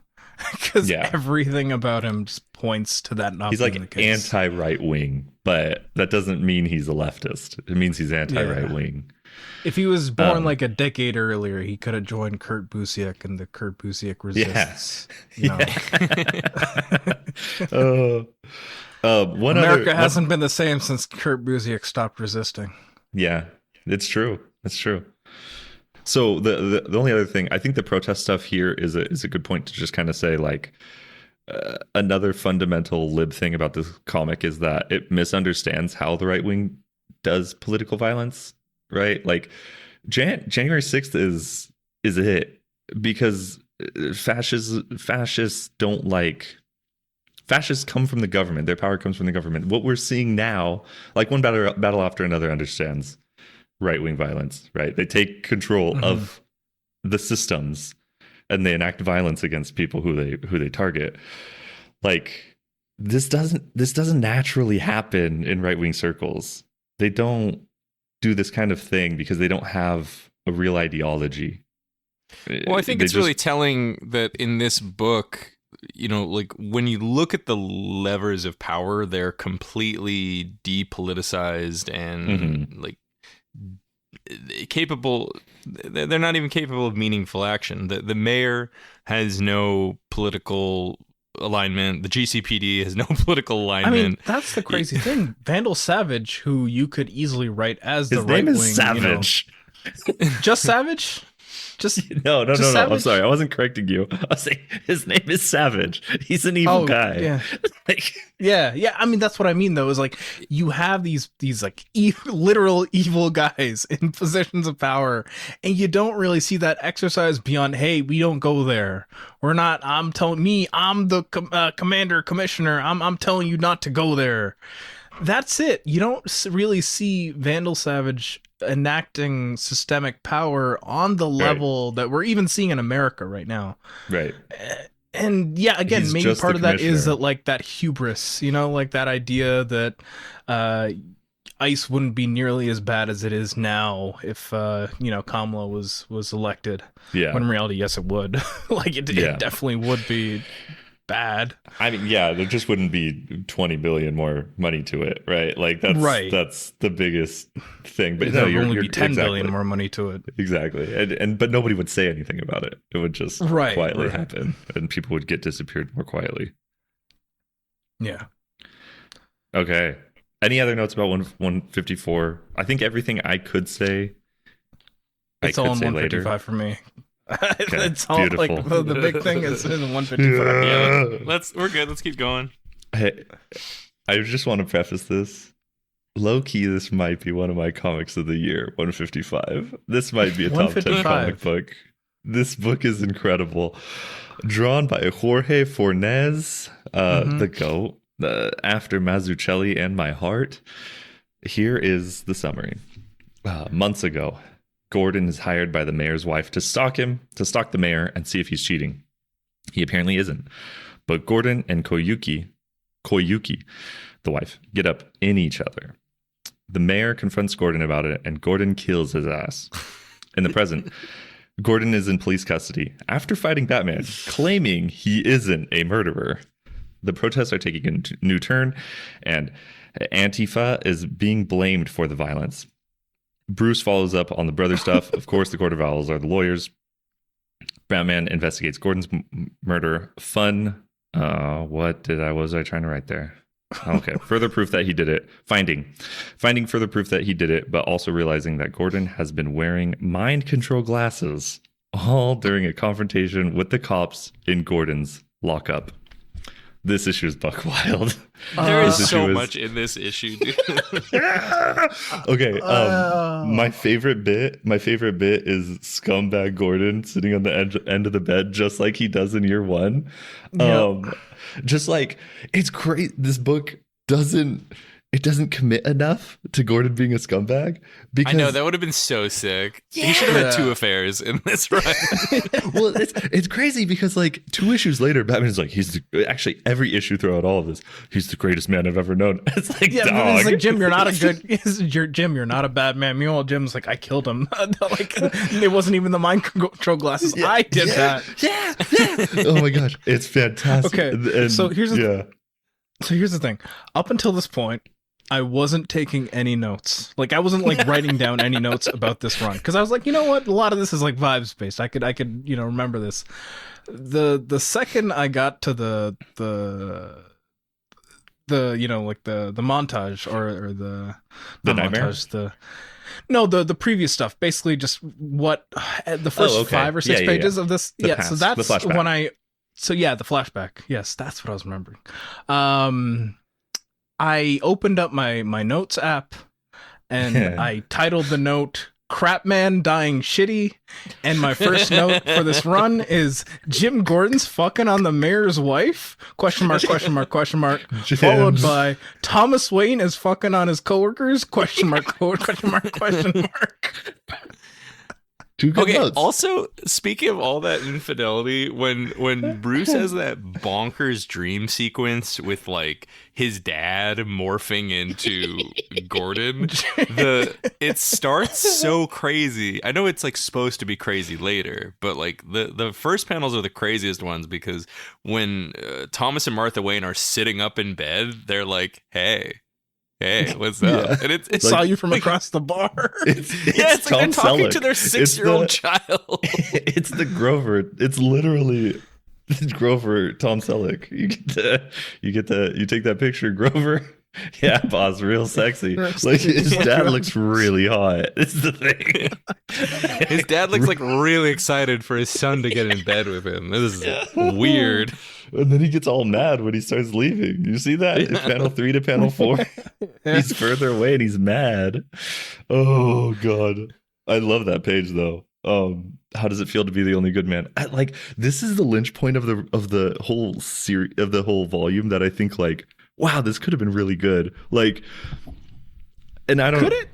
because everything about him just points to that not he's being like the case. anti-right wing, but that doesn't mean he's a leftist. It means he's anti-right wing. If he was born like a decade earlier, he could have joined Kurt Busiek and the Kurt Busiek Resists. America hasn't been the same since Kurt Busiek stopped resisting. Yeah, it's true. It's true. So the only other thing, I think the protest stuff here is a good point to just kind of say, like, another fundamental lib thing about this comic is that it misunderstands how the right wing does political violence, right? Like January 6th is it, because fascists don't like, fascists come from the government. Their power comes from the government. What we're seeing now, like one battle after another understands right-wing violence, right? They take control of the systems and they enact violence against people who they target. Like this doesn't naturally happen in right-wing circles. They don't do this kind of thing because they don't have a real ideology. Well, I think it's really telling that in this book, you know, like when you look at the levers of power, they're completely depoliticized and like capable. They're not even capable of meaningful action. The mayor has no political alignment. The GCPD has no political alignment. I mean, that's the crazy thing. Vandal Savage, who you could easily write as his the right name wing, is Savage. Just Savage? Just no. Savage? I'm sorry, I wasn't correcting you. I was saying his name is Savage. He's an evil guy. Yeah. Like, yeah. I mean, that's what I mean, though. Is like you have these like literal evil guys in positions of power, and you don't really see that exercise beyond, hey, we don't go there. We're not. I'm the commissioner. I'm telling you not to go there. That's it. You don't really see Vandal Savage enacting systemic power on the level that we're even seeing in America right now. Right. And yeah, again, He's maybe part of that is commissioner. that like that hubris, you know, like that idea that ICE wouldn't be nearly as bad as it is now if Kamala was elected. Yeah. When in reality, yes, it would. Like it definitely would be bad. I mean, yeah, there just wouldn't be 20 billion more money to it, right? Like that's the biggest thing. But there no, would only be 10 exactly. billion more money to it. Exactly. And but nobody would say anything about it. It would just quietly happen, and people would get disappeared more quietly. Yeah. Okay. Any other notes about 154? I think everything I could say, it's all in 155 later. For me. Okay, it's all beautiful. like the big thing is in 155. Yeah, we're good. Let's keep going. Hey, I just want to preface this. Low key, this might be one of my comics of the year. 155. This might be a top 10 comic book. This book is incredible. Drawn by Jorge Fornés, the GOAT, after Mazzucchelli and My Heart. Here is the summary. Months ago, Gordon is hired by the mayor's wife to stalk the mayor and see if he's cheating. He apparently isn't. But Gordon and Koyuki Koyuki, the wife, get up in each other. The mayor confronts Gordon about it, and Gordon kills his ass. In the present, Gordon is in police custody after fighting Batman, claiming he isn't a murderer. The protests are taking a new turn, and Antifa is being blamed for the violence. Bruce follows up on the brother stuff. Of course, the Court of Owls are the lawyers. Batman investigates Gordon's murder. Fun. What was I trying to write there? Okay. Further proof that he did it. Finding further proof that he did it, but also realizing that Gordon has been wearing mind control glasses all during a confrontation with the cops in Gordon's lockup. This issue is buck wild. There is so much in this issue, dude. Okay. My favorite bit is scumbag Gordon sitting on the end of the bed, just like he does in year one. Just like, it's great. This book doesn't commit enough to Gordon being a scumbag. Because, I know, that would have been so sick. Yeah. He should have had 2 affairs in this run. Well, it's crazy because like 2 issues later, Batman's like, actually every issue throughout all of this, he's the greatest man I've ever known. It's like, dog. It's like, Jim, you're not a good. Jim, you're not a bad man. Meanwhile, Jim's like, I killed him. Like, it wasn't even the mind control glasses. Yeah, I did that. Yeah. Oh my gosh, it's fantastic. Okay, and, so here's the thing. Up until this point, I wasn't taking any notes. Like, I wasn't like writing down any notes about this run because I was like, you know what? A lot of this is like vibes based. I could remember this. The second I got to the montage or the nightmare? montage, the previous stuff, basically just what the first 5 or 6 pages of this. The past, so that's when the flashback. Yes, that's what I was remembering. I opened up my notes app and I titled the note "Crap Man Dying Shitty," and my first note for this run is Jim Gordon's fucking on the mayor's wife? Question mark, question mark, question mark. Followed by Thomas Wayne is fucking on his coworkers? Question mark, question mark, question mark. 2 good notes. Also, speaking of all that infidelity, when Bruce has that bonkers dream sequence with like his dad morphing into Gordon, it starts so crazy. I know it's like supposed to be crazy later, but like the first panels are the craziest ones because when Thomas and Martha Wayne are sitting up in bed, they're like, Hey, what's up? Yeah. And it's saw like, you from across the bar. It's like they're talking to their 6-year-old child. It's the Grover. It's literally Grover Tom Selleck. You take that picture, Grover. Yeah, boss, real sexy. Like his dad looks really hot. It's the thing. His dad looks like really excited for his son to get in bed with him. This is weird. And then he gets all mad when he starts leaving. You see that in panel 3 to panel 4? He's further away and he's mad. Oh god, I love that page though. How does it feel to be the only good man? This is the linch point of the whole series, of the whole volume, that I think like, wow, this could have been really good. Like, and I don't. Could it?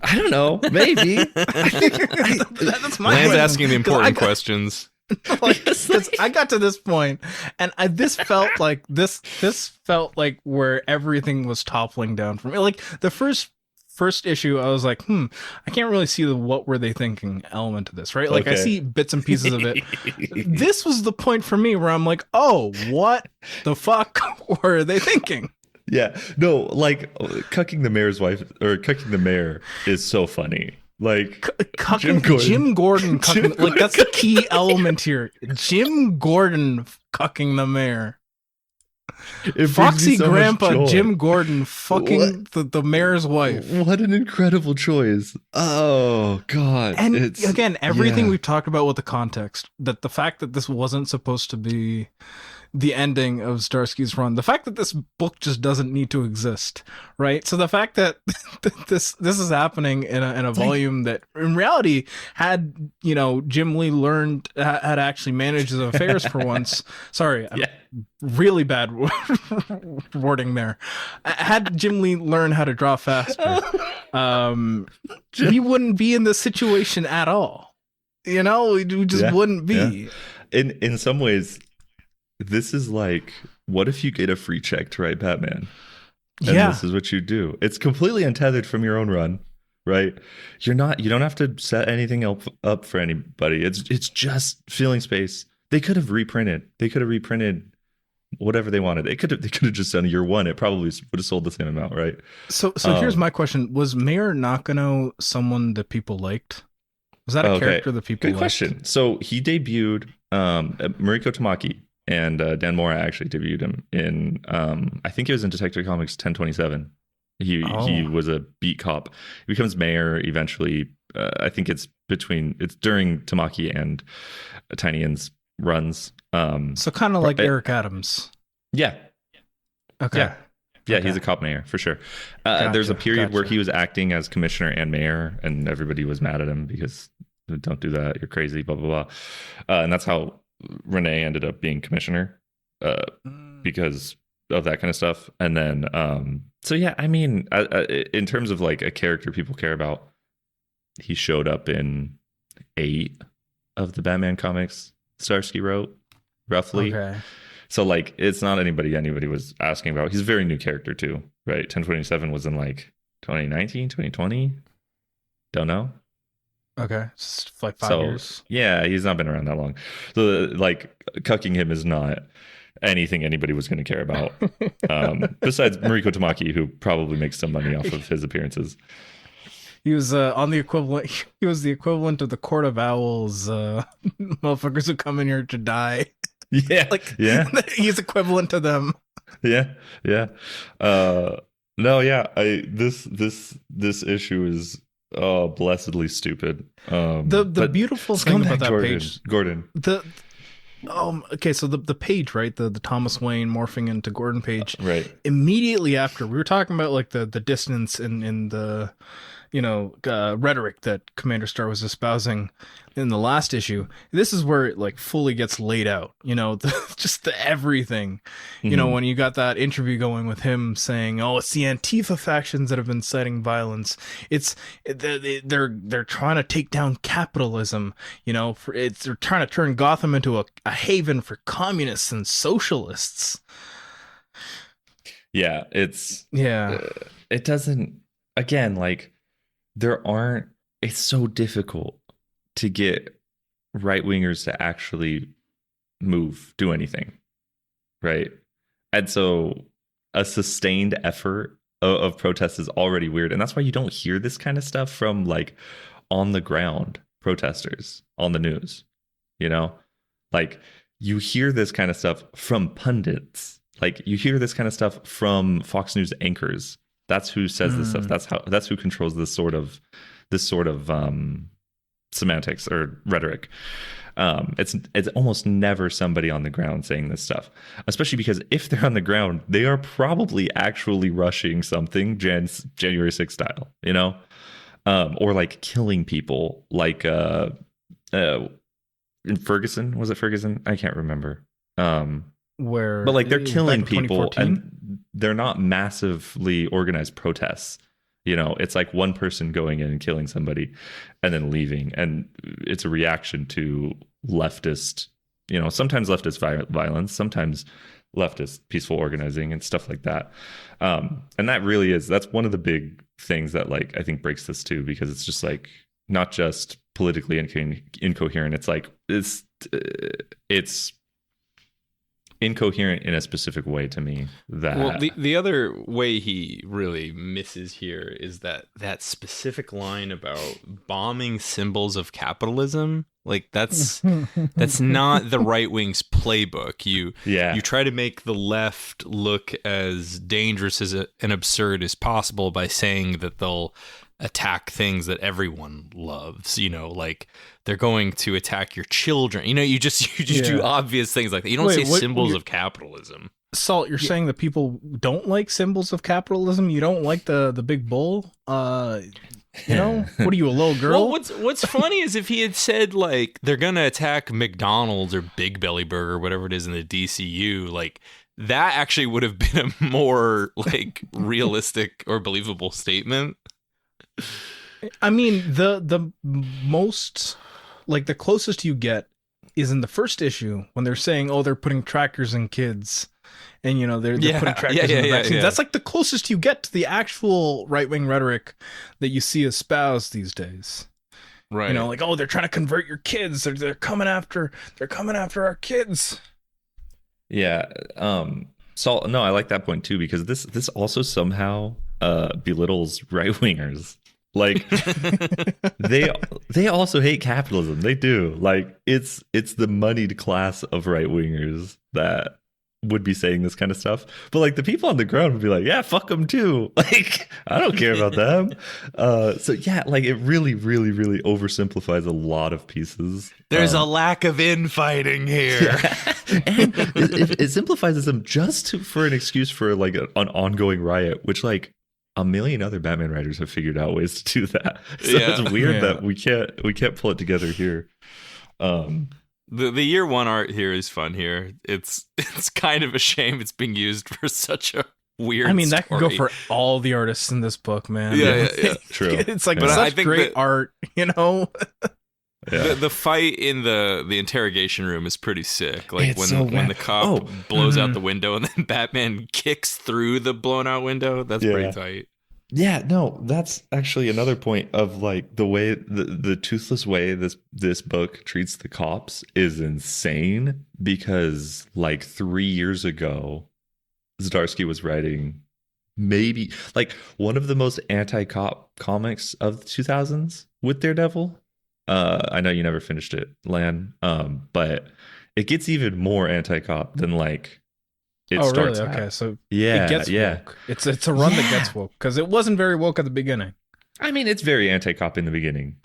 I don't know. Maybe. That's my Land's question. asking the important questions. Because I got to this point, and this felt like where everything was toppling down for me. Like the first issue, I was like, I can't really see the what were they thinking element of this, right? Like I see bits and pieces of it. This was the point for me where I'm like, oh, what the fuck were they thinking? Yeah, no, like cucking the mayor's wife or cucking the mayor is so funny. Like Jim Gordon cucking, like that's the key element here. Jim Gordon cucking the mayor. Foxy so Grandpa Jim Gordon fucking the mayor's wife. What an incredible choice. Oh god. And again, everything we've talked about with the context, that the fact that this wasn't supposed to be the ending of Zdarsky's run, the fact that this book just doesn't need to exist, right? So the fact that this is happening in a volume that in reality had, Jim Lee had actually managed his affairs for once. Sorry, really bad wording there. Had Jim Lee learned how to draw faster, we wouldn't be in this situation at all. We just wouldn't be. In some ways, this is like what if you get a free check to write Batman? And Yeah. this is what you do. It's completely untethered from your own run, right? You don't have to set anything up for anybody. It's just filling space. They could have reprinted. Whatever they wanted. They could have just done year one. It probably would have sold the same amount, right? So here's my question: was Mayor Nakano someone that people liked? Was that a Okay. character that people Good liked? question. So he debuted Mariko Tamaki, and Dan Mora actually debuted him in I think it was in Detective Comics 1027. He was a beat cop. He becomes mayor eventually. I think it's during Tamaki and Tinyin's runs. So kind of like Eric Adams. Yeah. Okay. Yeah. Yeah, Okay. he's a cop mayor for sure. Gotcha, There's a period where gotcha. he was acting as commissioner and mayor, and everybody was mad at him because don't do that, you're crazy, blah blah blah. And that's how Renee ended up being commissioner because of that kind of stuff. And then, so yeah, I mean, in terms of like a character people care about, he showed up in 8 of the Batman comics Zdarsky wrote, roughly. Okay. So like it's not anybody was asking about. He's a very new character too, right? 1027 was in like 2019, 2020. Don't know. Okay. It's like 5 So years. yeah, he's not been around that long. So like cucking him is not anything anybody was going to care about. Besides Mariko Tamaki, who probably makes some money off of his appearances. He was on the equivalent. He was the equivalent of the Court of Owls, motherfuckers who come in here to die. Yeah. Like, Yeah. he's equivalent to them. Yeah. Yeah. No, yeah. This issue is blessedly stupid. The but beautiful thing scumbag about that Gordon, page, Gordon. okay, so the page, right, the Thomas Wayne morphing into Gordon page, Right. immediately after we were talking about like the dissonance in the rhetoric that Commander Starr was espousing in the last issue. This is where it like fully gets laid out, just the everything. When you got that interview going with him saying, "Oh, it's the Antifa factions that have been inciting violence. They're trying to take down capitalism. They're trying to turn Gotham into a haven for communists and socialists." Yeah, it doesn't, again, like it's so difficult to get right wingers to actually do anything, right? And so a sustained effort of protest is already weird, and that's why you don't hear this kind of stuff from like on the ground protesters on the news. Like you hear this kind of stuff from pundits, like you hear this kind of stuff from Fox News anchors. That's who says this stuff. That's who controls this sort of semantics or rhetoric. It's almost never somebody on the ground saying this stuff, especially because if they're on the ground, they are probably actually rushing something January 6th style, or like killing people, like in Ferguson. Was it Ferguson? I can't remember. But like they're killing people, and they're not massively organized protests. It's like one person going in and killing somebody and then leaving, and it's a reaction to leftist, sometimes leftist violence, sometimes leftist peaceful organizing and stuff like that. And that's one of the big things that like I think breaks this too, because it's just like not just politically incoherent. It's like it's incoherent in a specific way to me. The other way he really misses here is that specific line about bombing symbols of capitalism. Like that's not the right wing's playbook. You try to make the left look as dangerous and absurd as possible by saying that they'll attack things that everyone loves, like they're going to attack your children. You just do obvious things like that. You don't say symbols of capitalism. Salt, you're saying that people don't like symbols of capitalism? You don't like the big bull? What are you, a little girl? Well, what's funny is if he had said like they're gonna attack McDonald's or Big Belly Burger, whatever it is in the DCU, like that actually would have been a more like realistic or believable statement. I mean, the most, like, the closest you get is in the first issue when they're saying, "Oh, they're putting trackers in kids." and they're putting tractors in the vaccines. That's like the closest you get to the actual right-wing rhetoric that you see espoused these days. Right. Like, oh, they're trying to convert your kids. They're coming after our kids. Yeah. So no, I like that point too, because this also somehow belittles right wingers. Like they also hate capitalism. They do. Like it's the moneyed class of right wingers that would be saying this kind of stuff, but like the people on the ground would be like, yeah, fuck them too. Like I don't care about them. So yeah, like it really oversimplifies a lot of pieces. There's a lack of infighting here. Yeah. And it simplifies them just for an excuse for like an ongoing riot, which like a million other Batman writers have figured out ways to do that. So it's weird that we can't pull it together here. The year one art here is fun here. It's kind of a shame it's being used for such a weird that could go for all the artists in this book, man. Yeah. True. It's like such great art, Yeah. The fight in the interrogation room is pretty sick. Like It's when the cop blows out the window and then Batman kicks through the blown out window. That's pretty tight. Yeah, no, that's actually another point of like the way the toothless way this book treats the cops is insane, because like 3 years ago, Zdarsky was writing maybe like one of the most anti-cop comics of the 2000s with Daredevil. I know you never finished it, Lan, but it gets even more anti-cop than like it starts. Really? Okay, so it gets woke. It's a run that gets woke, because it wasn't very woke at the beginning. I mean, it's very anti-cop in the beginning,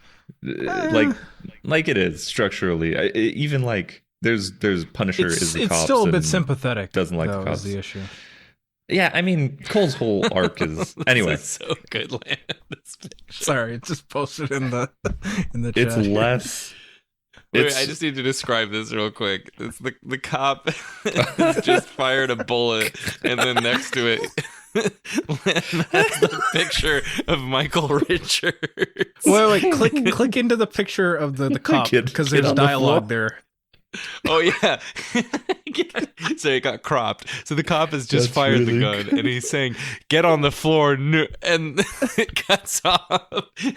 like it is structurally. Even like there's Punisher is the cops. It's still a bit sympathetic. Doesn't like the cops. Is the issue. Yeah, I mean, Cole's whole arc is anyway. This is so good, Lan. This picture. Sorry, it's just posted in the chat. It's less. Wait, I just need to describe this real quick. It's the cop has just fired a bullet, and then next to it, Lan has the picture of Michael Richards. Wait, click into the picture of the cop, because there's dialogue there. Oh yeah. So it got cropped. So the cop has just fired the gun and he's saying, "Get on the floor," and it cuts off.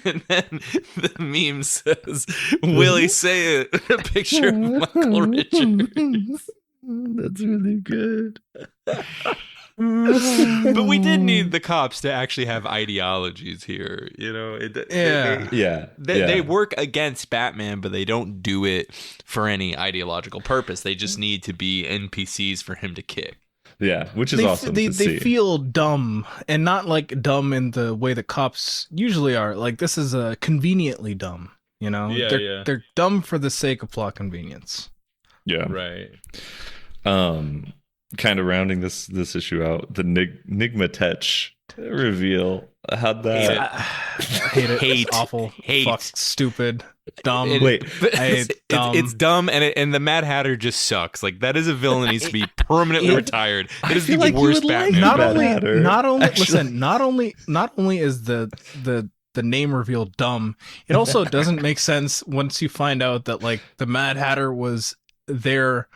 And then the meme says, "Will he say it?" A picture of Michael Richards. That's really good. But we did need the cops to actually have ideologies here, They work against Batman, but they don't do it for any ideological purpose. They just need to be NPCs for him to kick. Yeah, which is awesome. They feel dumb, and not like dumb in the way that cops usually are. Like this is conveniently dumb, They're dumb for the sake of plot convenience. Yeah, right. Kind of rounding this issue out, the Nigma Tetch reveal. How'd that? I hate it. Hate. It's awful. Hate. Fuck. Stupid. Dumb. It's dumb, and the Mad Hatter just sucks. Like that is a villain that needs to be permanently retired. It is the worst Batman. Not only is the name reveal dumb, it also doesn't make sense once you find out that like the Mad Hatter was there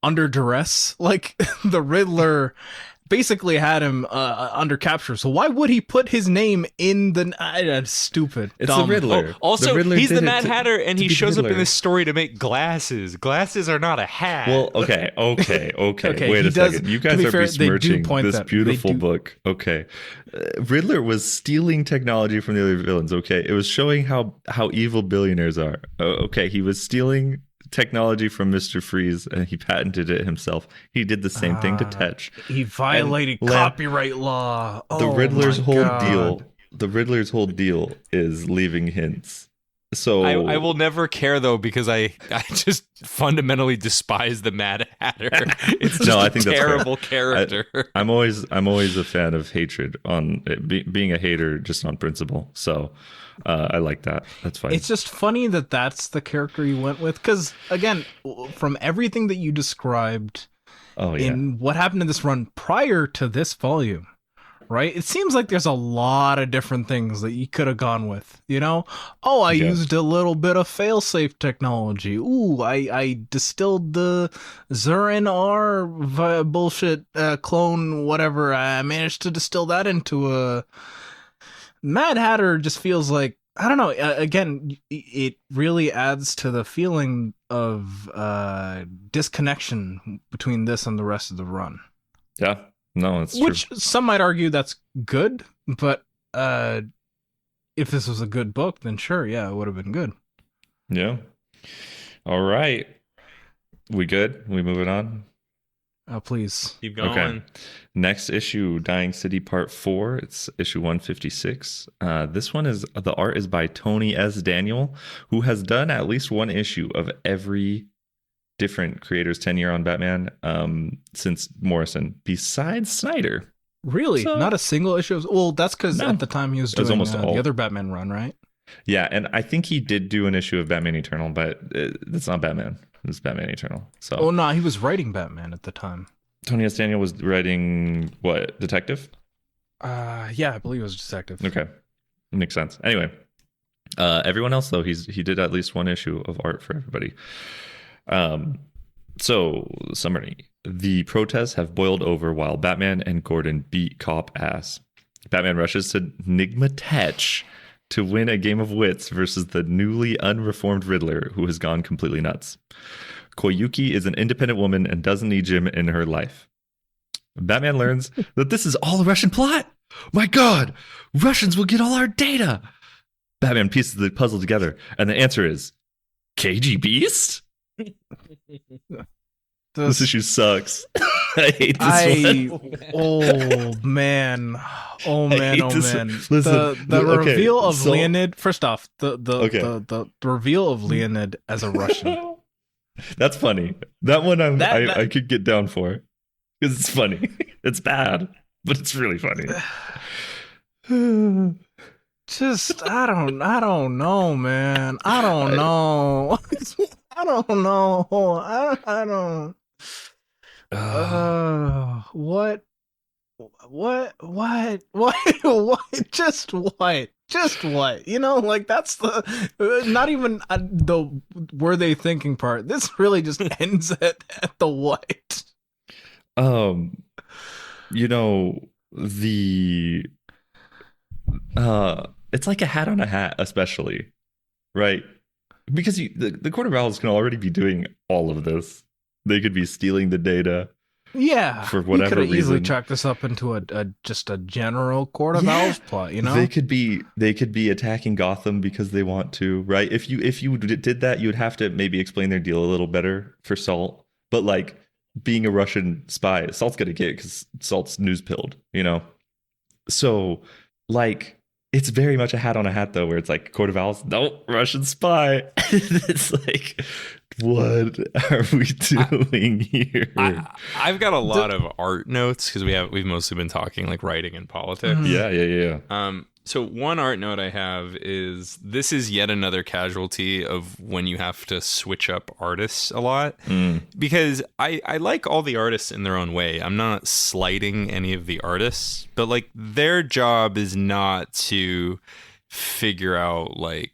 under duress. Like the Riddler basically had him under capture, so why would he put his name in the stupid? It's dumb. the Riddler. Also, the Riddler he's the did Mad Hatter, and he shows up in Riddler. this story to make glasses. Glasses are not a hat. Well, okay. Okay, Wait he a does- second. You to guys be are fair, they do besmirching point this that. beautiful They do- book. Okay. Riddler was stealing technology from the other villains. Okay. It was showing how evil billionaires are. Okay. He was stealing technology from Mr. Freeze, and he patented it himself. He did the same thing to Tetch. He violated copyright law. The Riddler's my whole God. deal. The Riddler's whole deal is leaving hints. So I will never care though, because I just fundamentally despise the Mad Hatter. It's just I think a that's fair. terrible character. I'm always a fan of hatred on being a hater just on principle. So I like that. That's fine. It's just funny that that's the character you went with, because again, from everything that you described oh yeah. in what happened in this run prior to this volume, right? It seems like there's a lot of different things that you could have gone with, you know? Oh, I used a little bit of failsafe technology. Ooh, I distilled the Zurin R bullshit clone, whatever. I managed to distill that into a... Mad Hatter just feels like, I don't know, again, it really adds to the feeling of disconnection between this and the rest of the run. Yeah. No, it's Which true. some might argue that's good, but if this was a good book, then sure, yeah, it would have been good. Yeah. All right. We good? We moving on? Please. Keep going. Okay. Next issue, Dying City Part 4. It's issue 156. This one is, the art is by Tony S. Daniel, who has done at least one issue of every different creator's tenure on Batman since Morrison, besides Snyder. Really? So, not a single issue? Well, that's because No. at the time he was It was doing almost all. the other Batman run, right? Yeah, and I think he did do an issue of Batman Eternal, but it's not Batman. It's Batman Eternal. So Oh, no, he was writing Batman at the time. Tony S. Daniel was writing what? Detective? Yeah, I believe it was Detective. Okay. Makes sense. Anyway, everyone else though, he did at least one issue of art for everybody. So summary: the protests have boiled over while Batman and Gordon beat cop ass. Batman rushes to Nigma Tetch to win a game of wits versus the newly unreformed Riddler, who has gone completely nuts. Koyuki is an independent woman and doesn't need Jim in her life. Batman learns that this is all a Russian plot. My God, Russians will get all our data. Batman pieces the puzzle together, and the answer is KG Beast? This issue sucks. I hate this one. Oh man, oh man, oh this. man. Listen, the okay, reveal of so- Leonid. First off, the reveal of Leonid as a Russian. That's funny. That one That- I could get down for because it's funny. It's bad, but it's really funny. Just I don't know, man. I don't know. I don't know. I don't. What? Just what? You know, like that's the not even the were they thinking part. This really just ends at the what. You know, the it's like a hat on a hat, especially, right? Because the Court of Owls can already be doing all of this. They could be stealing the data. Yeah, For whatever you could have easily reason. chalked this up into just a general Court of Owls plot. You know, They could be attacking Gotham because they want to, right? If you did that, you would have to maybe explain their deal a little better for Salt. But like being a Russian spy, Salt's gonna get it because Salt's news pilled, you know. So like it's very much a hat on a hat though, where it's like Court of Owls, no Russian spy. It's like, what are we doing here? I've got a lot of art notes because we've mostly been talking like writing and politics. Yeah. So one art note I have is this is yet another casualty of when you have to switch up artists a lot, because I like all the artists in their own way. I'm not slighting any of the artists, but like their job is not to figure out like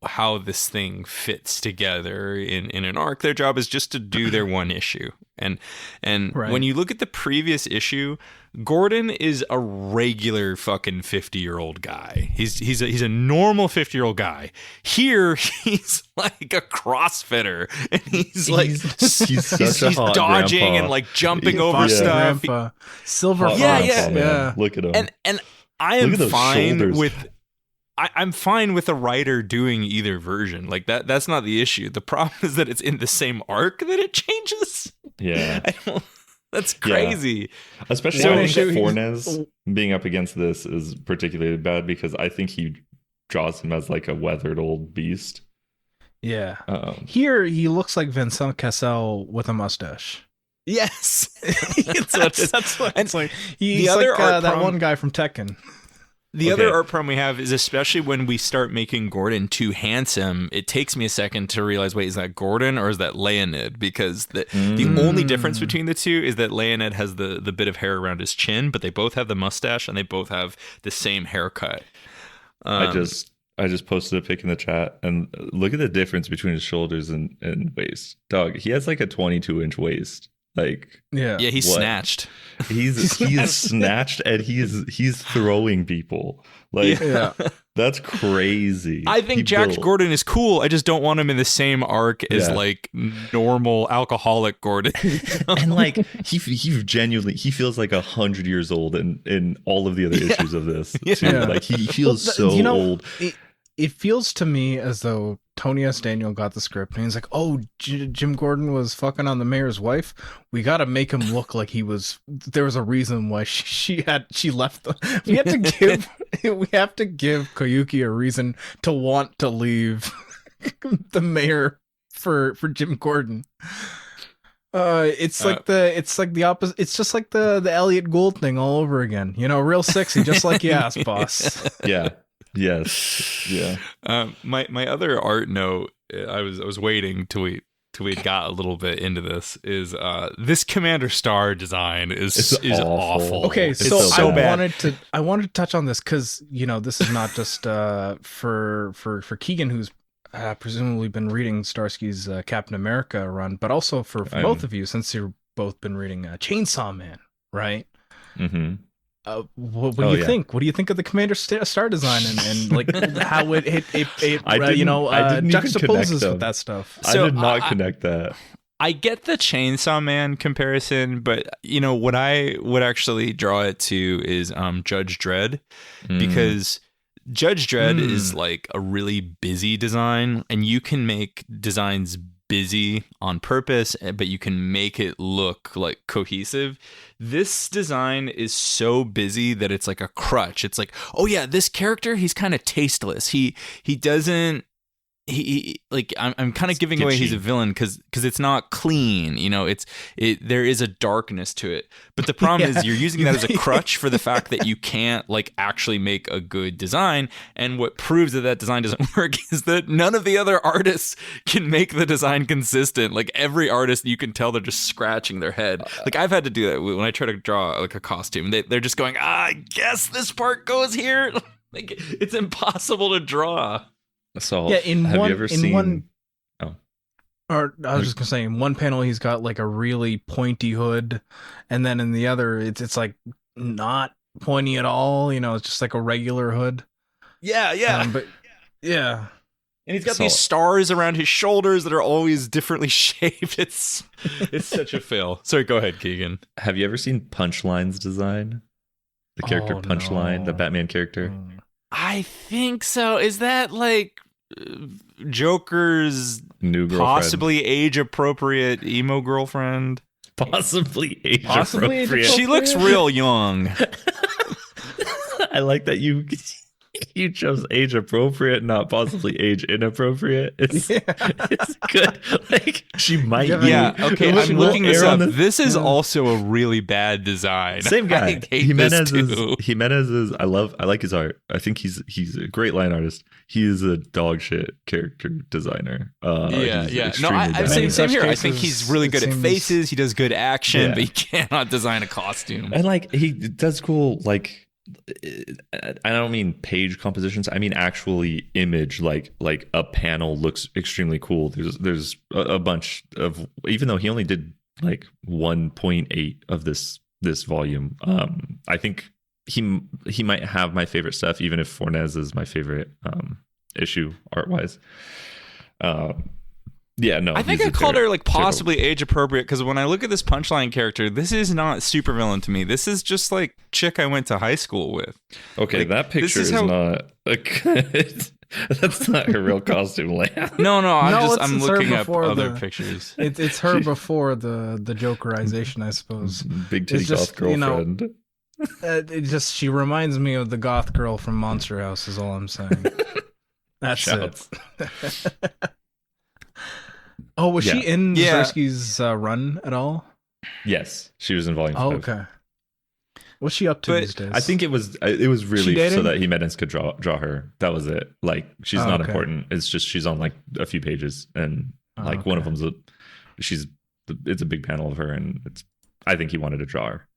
how this thing fits together in an arc. Their job is just to do their one issue. And Right. when you look at the previous issue, Gordon is a regular fucking 50-year-old guy. He's a normal 50-year-old guy. Here he's like a CrossFitter, and he's like he's such a hot dodging grandpa. and like jumping Yeah. over Yeah. stuff. Grandpa. Silver Hot Yeah, Fox. yeah. grandpa, man. Look at him. And I Look am at those fine shoulders. with I'm fine with a writer doing either version. Like that's not the issue. The problem is that it's in the same arc that it changes. Yeah. That's crazy. Especially So I think issue, Fornes being up against this is particularly bad because I think he draws him as like a weathered old beast. Yeah. Here, Here he looks like Vincent Cassel with a mustache. Yes. That's what it is. That's what And it's like. He's the other like art that prom- one guy from Tekken. The other art problem we have is, especially when we start making Gordon too handsome, it takes me a second to realize, wait, is that Gordon or is that Leonid? Because the only difference between the two is that Leonid has the bit of hair around his chin, but they both have the mustache and they both have the same haircut. I just posted a pic in the chat, and look at the difference between his shoulders and waist. Dog, he has like a 22-inch waist. Like, Yeah. Yeah, he's what? snatched. He's snatched, and he's throwing people. Like, Yeah. that's crazy. I think Jack Gordon is cool. I just don't want him in the same arc as like normal alcoholic Gordon. And like he genuinely feels like 100 years old in all of the other issues of this too. Yeah. Like he feels so old. It feels to me as though Tony S. Daniel got the script and he's like, "Oh, Jim Gordon was fucking on the mayor's wife. We got to make him look like he was. There was a reason why she left. We have to give Koyuki a reason to want to leave the mayor for Jim Gordon. It's like the opposite. It's just like the Elliot Gould thing all over again. You know, real sexy, just like you asked, boss. Yeah. Yes. Yeah. My other art note, I was waiting till we got a little bit into this, is this Commander Star design is awful. Okay, It's so I bad. wanted to touch on this because, you know, this is not just for Keigen, who's presumably been reading Zdarsky's Captain America run, but also for both of you, since you've both been reading Chainsaw Man, right? Mm-hmm. What do you think? What do you think of the Commander Star design and like how it juxtaposes with that stuff? I did not connect that. I get the Chainsaw Man comparison, but you know what I would actually draw it to is Judge Dredd, because Judge Dredd is like a really busy design, and you can make designs busy on purpose, but you can make it look like cohesive. This design is so busy that it's like a crutch. It's like, oh yeah, this character, he's kind of tasteless. He doesn't. He like I'm kind of giving away he's a villain because it's not clean, you know. There is a darkness to it, but the problem is you're using that as a crutch for the fact that you can't like actually make a good design. And what proves that design doesn't work is that none of the other artists can make the design consistent. Like every artist, you can tell they're just scratching their head. Like I've had to do that when I try to draw like a costume. They're just going, I guess this part goes here. Like it's impossible to draw. So yeah, have you ever seen? Or I was just gonna say, in one panel he's got like a really pointy hood, and then in the other it's like not pointy at all. You know, it's just like a regular hood. Yeah. But yeah. And he's got these stars around his shoulders that are always differently shaped. It's such a fail. Sorry, go ahead, Keigen. Have you ever seen Punchline's design? The character Punchline, the Batman character. I think so. Is that like Joker's new girlfriend? Possibly age-appropriate emo girlfriend? Possibly age-appropriate. She looks real young. I like that you chose age appropriate, not possibly age inappropriate. It's good. Like she might be. Yeah, okay. I'm looking this up. This is also a really bad design. Same guy. I hate this too. Jimenez is I like his art. I think he's a great line artist. He is a dog shit character designer. Yeah. No, I'm saying same here. I think he's really good at faces. He does good action, but he cannot design a costume. And like he does cool like. I don't mean page compositions. I mean actually image like a panel looks extremely cool. There's a bunch of, even though he only did like 1.8 of this volume. I think he might have my favorite stuff, even if Fornes is my favorite issue art wise. Yeah, no. I think I called her like possibly age appropriate because when I look at this Punchline character, this is not supervillain to me. This is just like chick I went to high school with. Okay, like, that picture is not a good. That's not her real costume layout. No, I'm looking up other pictures. It's her before the Jokerization, I suppose. Big titty goth girlfriend. It just she reminds me of the goth girl from Monster House. Is all I'm saying. That's it. Oh, was she in Zdarsky's run at all? Yes, she was in volume 5. Okay. What's she up to But these days? I think it was really dating? so that Jimenez could draw her. That was it. Like she's not okay. important. It's just she's on like a few pages, and like one of them's it's a big panel of her, and I think he wanted to draw her.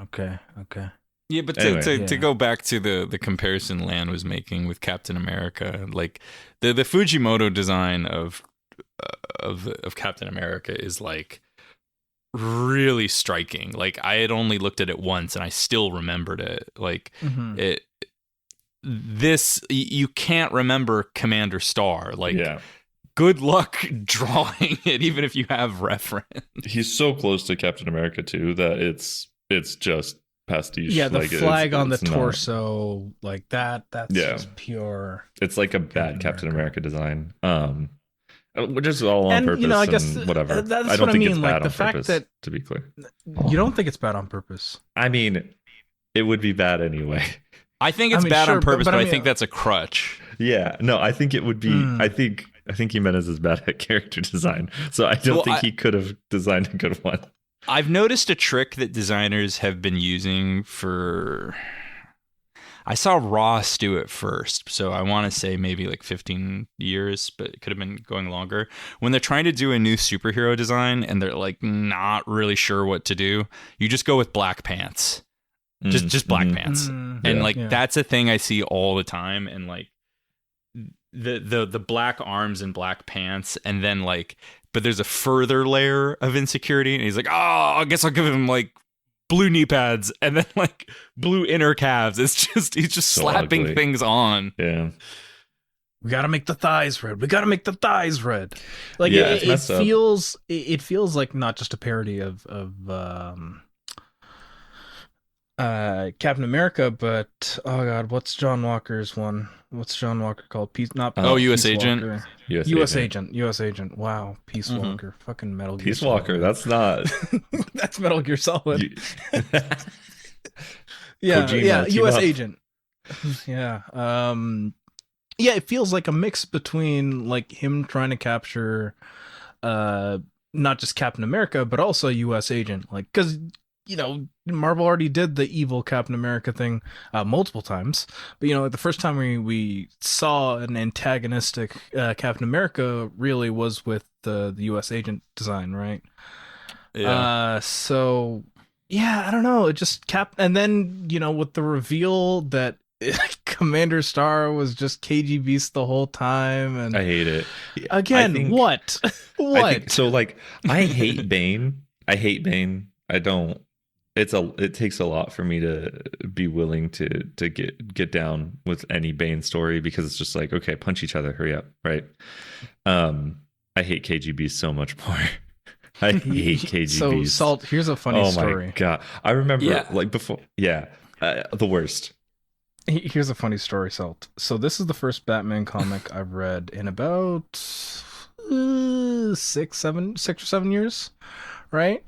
Okay. Yeah, but Anyway. to go back to the comparison Lan was making with Captain America, like the Fujimoto design of Captain America is like really striking. Like I had only looked at it once and I still remembered it. Like you can't remember Commander Star. Like good luck drawing it, even if you have reference. He's so close to Captain America too that it's just pastiche. Yeah, the like, flag on the not- torso, like that. That's just pure. It's like a bad Captain America design. Which is all on purpose, I guess and whatever. That's I don't what think I mean. it's Like bad the on fact purpose, that to be clear. you don't think it's bad on purpose. I mean, it would be bad anyway. I think it's bad sure, on purpose, but I I mean, think that's a crutch. Yeah, no, I think it would be. I think Jimenez is bad at character design, so I don't think he could have designed a good one. I've noticed a trick that designers have been using for. I saw Ross do it first, so I want to say maybe like 15 years, but it could have been going longer. When they're trying to do a new superhero design and they're like not really sure what to do, you just go with black pants. Just black pants. And that's a thing I see all the time, and like the black arms and black pants, and then like but there's a further layer of insecurity, and he's like, "Oh, I guess I'll give him like blue knee pads and then like blue inner calves." It's just he's just so slapping ugly things on. Yeah. We gotta make the thighs red. Like it feels like not just a parody of Captain America, but oh god, what's John Walker's one? What's John Walker called? U.S. Agent. U.S. Agent. Wow, Peace Walker. Fucking Metal Gear. Peace Walker. That's not. That's Metal Gear Solid. Yeah. U.S. Agent. Yeah. Yeah. It feels like a mix between like him trying to capture, not just Captain America, but also U.S. Agent. Like, because Marvel already did the evil Captain America thing multiple times, but the first time we saw an antagonistic Captain America really was with the U.S. Agent design, right? Yeah. So yeah, I don't know. It just and then with the reveal that Commander Star was just KG Beast the whole time, and I hate it. Again, what? So like, I hate Bane. I don't. It takes a lot for me to be willing to get down with any Bane story, because it's just like, okay, punch each other, hurry up, right? I hate KGB so much more. I hate KGB. So Salt, here's a funny story. Oh my god, I remember like before. Yeah, the worst. Here's a funny story, Salt. So this is the first Batman comic I've read in about 6 or 7 years, right?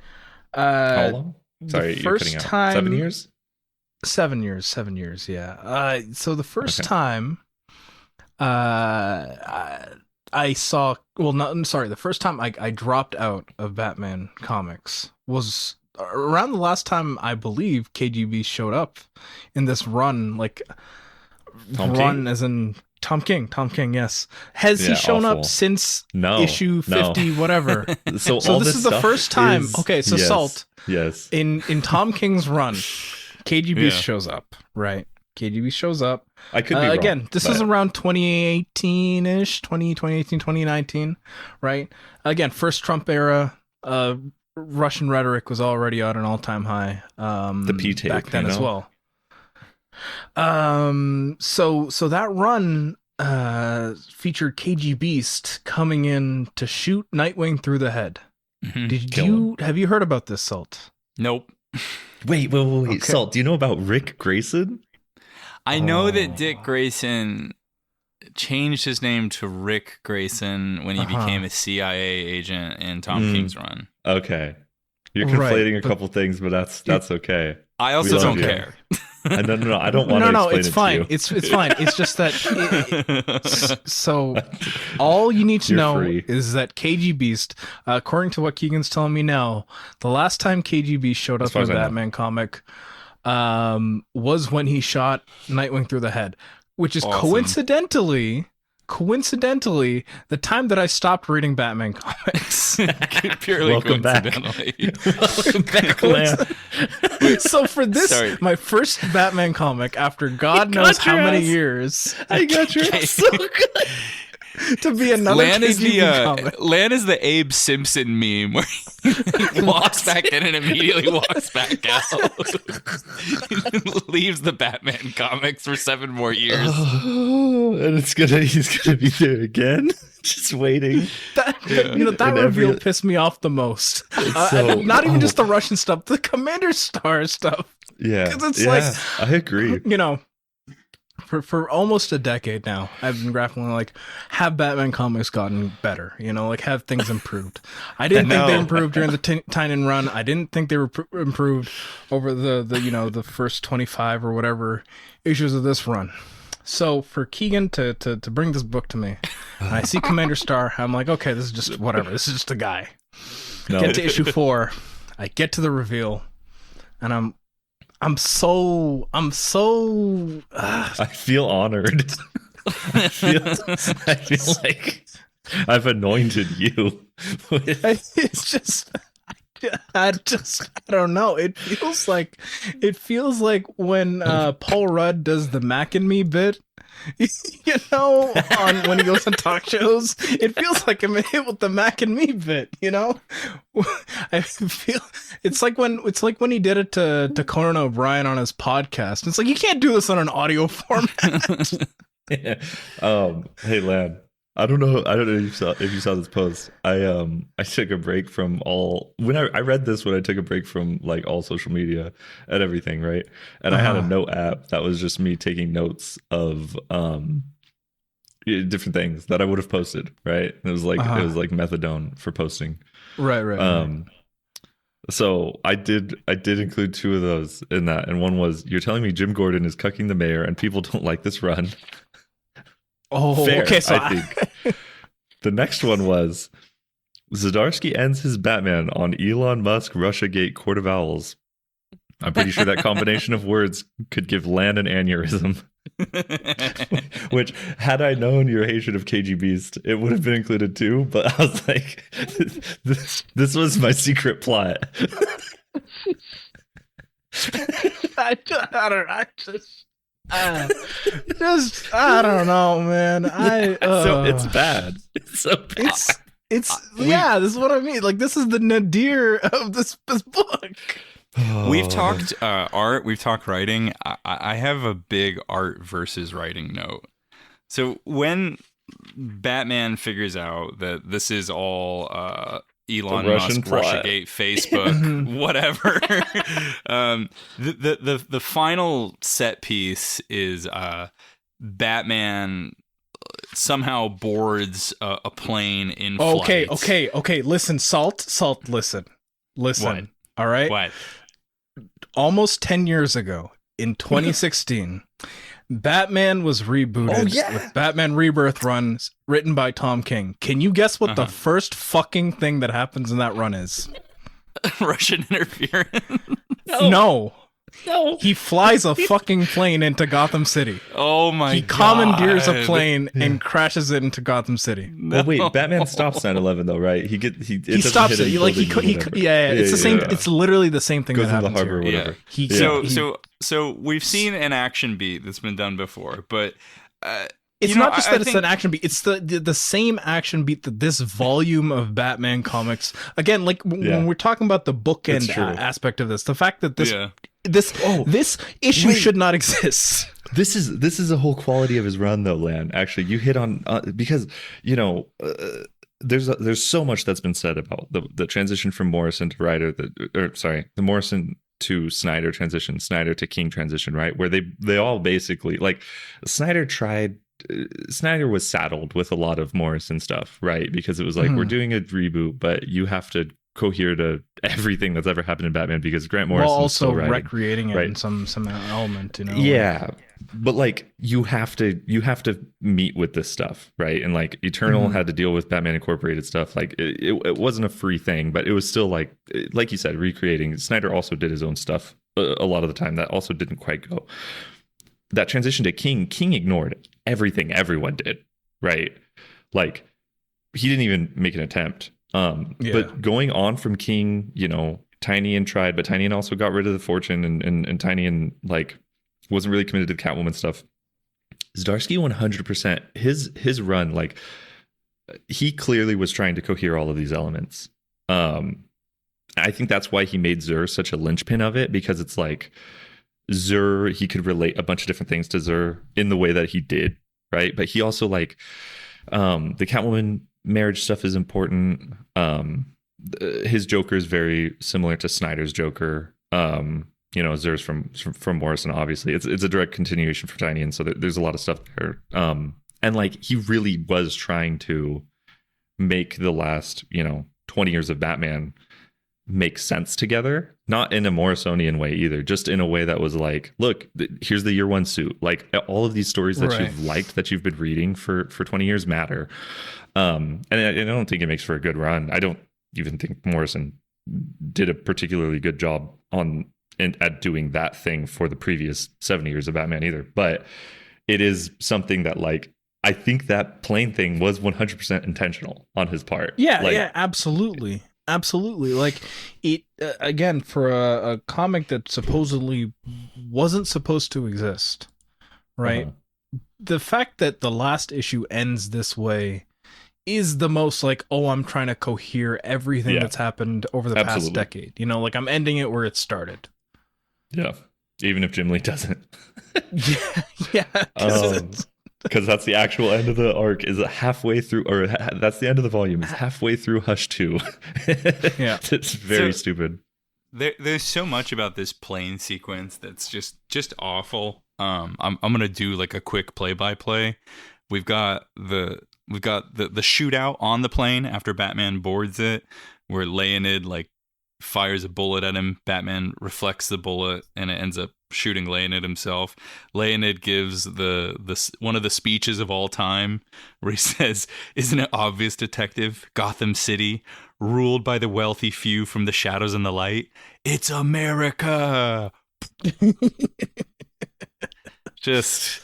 How long? Sorry, you're cutting out. 7 years? 7 years. 7 years. Yeah. So the first time, I saw. Well, not sorry. The first time I dropped out of Batman comics was around the last time I believe KGB showed up in this run. Like Tom run King? As in Tom King. Tom King. Yes. Has he shown up since issue 50? Whatever. So this is the first time. Okay. So yes, Salt. Yes. In Tom King's run, KGB shows up, right? KGB shows up. I could be wrong. Again, this is around 2018-ish, 2018, 2019, right? Again, first Trump era, Russian rhetoric was already at an all-time high. The P-tape back then as well. So that run featured KG Beast coming in to shoot Nightwing through the head. Have you heard about this, Salt? Nope. Wait. Okay. Salt, do you know about Rick Grayson? I know that Dick Grayson changed his name to Rick Grayson when he became a CIA agent in Tom King's run. Okay. You're conflating a couple things, but that's okay. I also don't care. No. I don't want to explain it's it fine. to you. It's fine. It's just that. So all you need to You're know free. is that KG Beast, according to what Keigen's telling me now, the last time KG Beast showed As up far in a as I know. Batman comic, was when he shot Nightwing through the head, which is Awesome. coincidentally the time that I stopped reading Batman comics. Purely Welcome back. coincidentally. Welcome back, Lan. So for this, Sorry. my first Batman comic after God knows how many years, I got your ass so good. to be another Lan is KGB comic. the Abe Simpson meme where he walks back in and immediately walks back out. Leaves the Batman comics for 7 more years. Oh, and he's gonna be there again, just waiting. That, Yeah. that And every- reveal pissed me off the most. so- And not even oh. just the Russian stuff, the Commander Star stuff. Yeah, 'Cause it's yeah, like- I agree. For almost a decade now, I've been grappling like, have Batman comics gotten better? Like, have things improved? I didn't think they No. improved during the Tynion run. I didn't think they were improved over the first 25 or whatever issues of this run. So for Keigen to bring this book to me, and I see Commander Star, I'm like, okay, this is just whatever. This is just a guy. No, Get to issue 4, I get to the reveal, and I'm so I feel honored. I feel like I've anointed you. it's just I don't know. It feels like when Paul Rudd does the Mac and Me bit, on when he goes on talk shows. It feels like I'm hit with the Mac and Me bit. I feel it's like when he did it to Conan O'Brien on his podcast. It's like you can't do this on an audio format. Yeah. Hey, Lan. I don't know if you saw this post. I took a break from when I read this when I took a break from like all social media and everything, right? And I had a note app that was just me taking notes of different things that I would have posted, right? It was like methadone for posting. Right. So I did include 2 of those in that, and one was, you're telling me Jim Gordon is cucking the mayor and people don't like this run. Oh, Fair, okay. So I think. The next one was, Zdarsky ends his Batman on Elon Musk Russiagate Court of Owls. I'm pretty sure that combination of words could give Lan an aneurysm. Which, had I known your hatred of KG Beast, it would have been included too. But I was like, this was my secret plot. I don't know, man. So it's bad. It's so bad. This is what I mean. Like, this is the nadir of this book. We've talked art, we've talked writing. I have a big art versus writing note. So when Batman figures out that this is all Elon Russian Musk, plot. Russiagate, Facebook, whatever, the final set piece is Batman somehow boards a plane in flight. Okay. Listen, Salt. Listen. What? All right. What? Almost 10 years ago, in 2016, Batman was rebooted with Batman Rebirth runs written by Tom King. Can you guess what the first fucking thing that happens in that run is? Russian interference. No. He flies a fucking plane into Gotham City. Oh my god. He commandeers a plane and crashes it into Gotham City. Well, wait, Batman stops 9/11 though, right? He doesn't stops hit it. any Like buildings or whatever. it's the same. Yeah. It's literally the same thing Goes that into the happens harbor or here. whatever. So we've seen an action beat that's been done before, but It's not just that it's an action beat. It's the same action beat that this volume of Batman comics. Again, like when we're talking about the bookend aspect of this, the fact that this issue should not exist. This is a whole quality of his run, though, Lan. Actually, you hit on because there's so much that's been said about the transition from Morrison to Ryder, the Morrison to Snyder transition, Snyder to King transition, right? Where they all basically, like, Snyder was saddled with a lot of Morrison stuff, right? Because it was like, we're doing a reboot, but you have to cohere to everything that's ever happened in Batman because Grant While Morrison is also still writing. recreating it right? in some element, you know. Yeah, but like you have to meet with this stuff, right? And like Eternal had to deal with Batman Incorporated stuff. Like it wasn't a free thing, but it was still like you said, recreating. Snyder also did his own stuff a lot of the time that also didn't quite go. That transition to King ignored everything everyone did, right? Like he didn't even make an attempt. But going on from King, you know, Tynion tried, but Tynion also got rid of the Fortune, and Tynion like wasn't really committed to the Catwoman stuff. Zdarsky 100%. His run, like he clearly was trying to cohere all of these elements. I think that's why he made Zur such a linchpin of it, because it's like Zur, he could relate a bunch of different things to Zur in the way that he did, right? But he also like the Catwoman marriage stuff is important. His Joker is very similar to Snyder's Joker. You know, Zur's from Morrison, obviously. It's a direct continuation for Tynion, so there's a lot of stuff there. And like he really was trying to make the last, you know, 20 years of Batman make sense together, not in a Morrisonian way either, just in a way that was like, look, here's the year one suit. Like all of these stories that you've liked, that you've been reading for 20 years matter. And I don't think it makes for a good run. I don't even think Morrison did a particularly good job at doing that thing for the previous 70 years of Batman either. But it is something that like, I think that plane thing was 100% intentional on his part. Yeah, like, yeah, absolutely. Absolutely. Like it again, for a comic that supposedly wasn't supposed to exist, right? The fact that the last issue ends this way is the most like, oh, I'm trying to cohere everything that's happened over the past decade. You know, like I'm ending it where it started. Yeah. Even if Jim Lee doesn't. Yeah. Because that's the actual end of the arc, is halfway through, or that's the end of the volume. It's halfway through Hush 2. Yeah. It's very stupid. There's so much about this plane sequence that's just awful. I'm gonna do like a quick play-by-play. We've got the shootout on the plane after Batman boards it, where Leonid like fires a bullet at him. Batman reflects the bullet and it ends up shooting Leonid himself. Leonid gives the one of the speeches of all time, where he says, "Isn't it obvious, detective? Gotham City, ruled by the wealthy few from the shadows and the light. It's America." just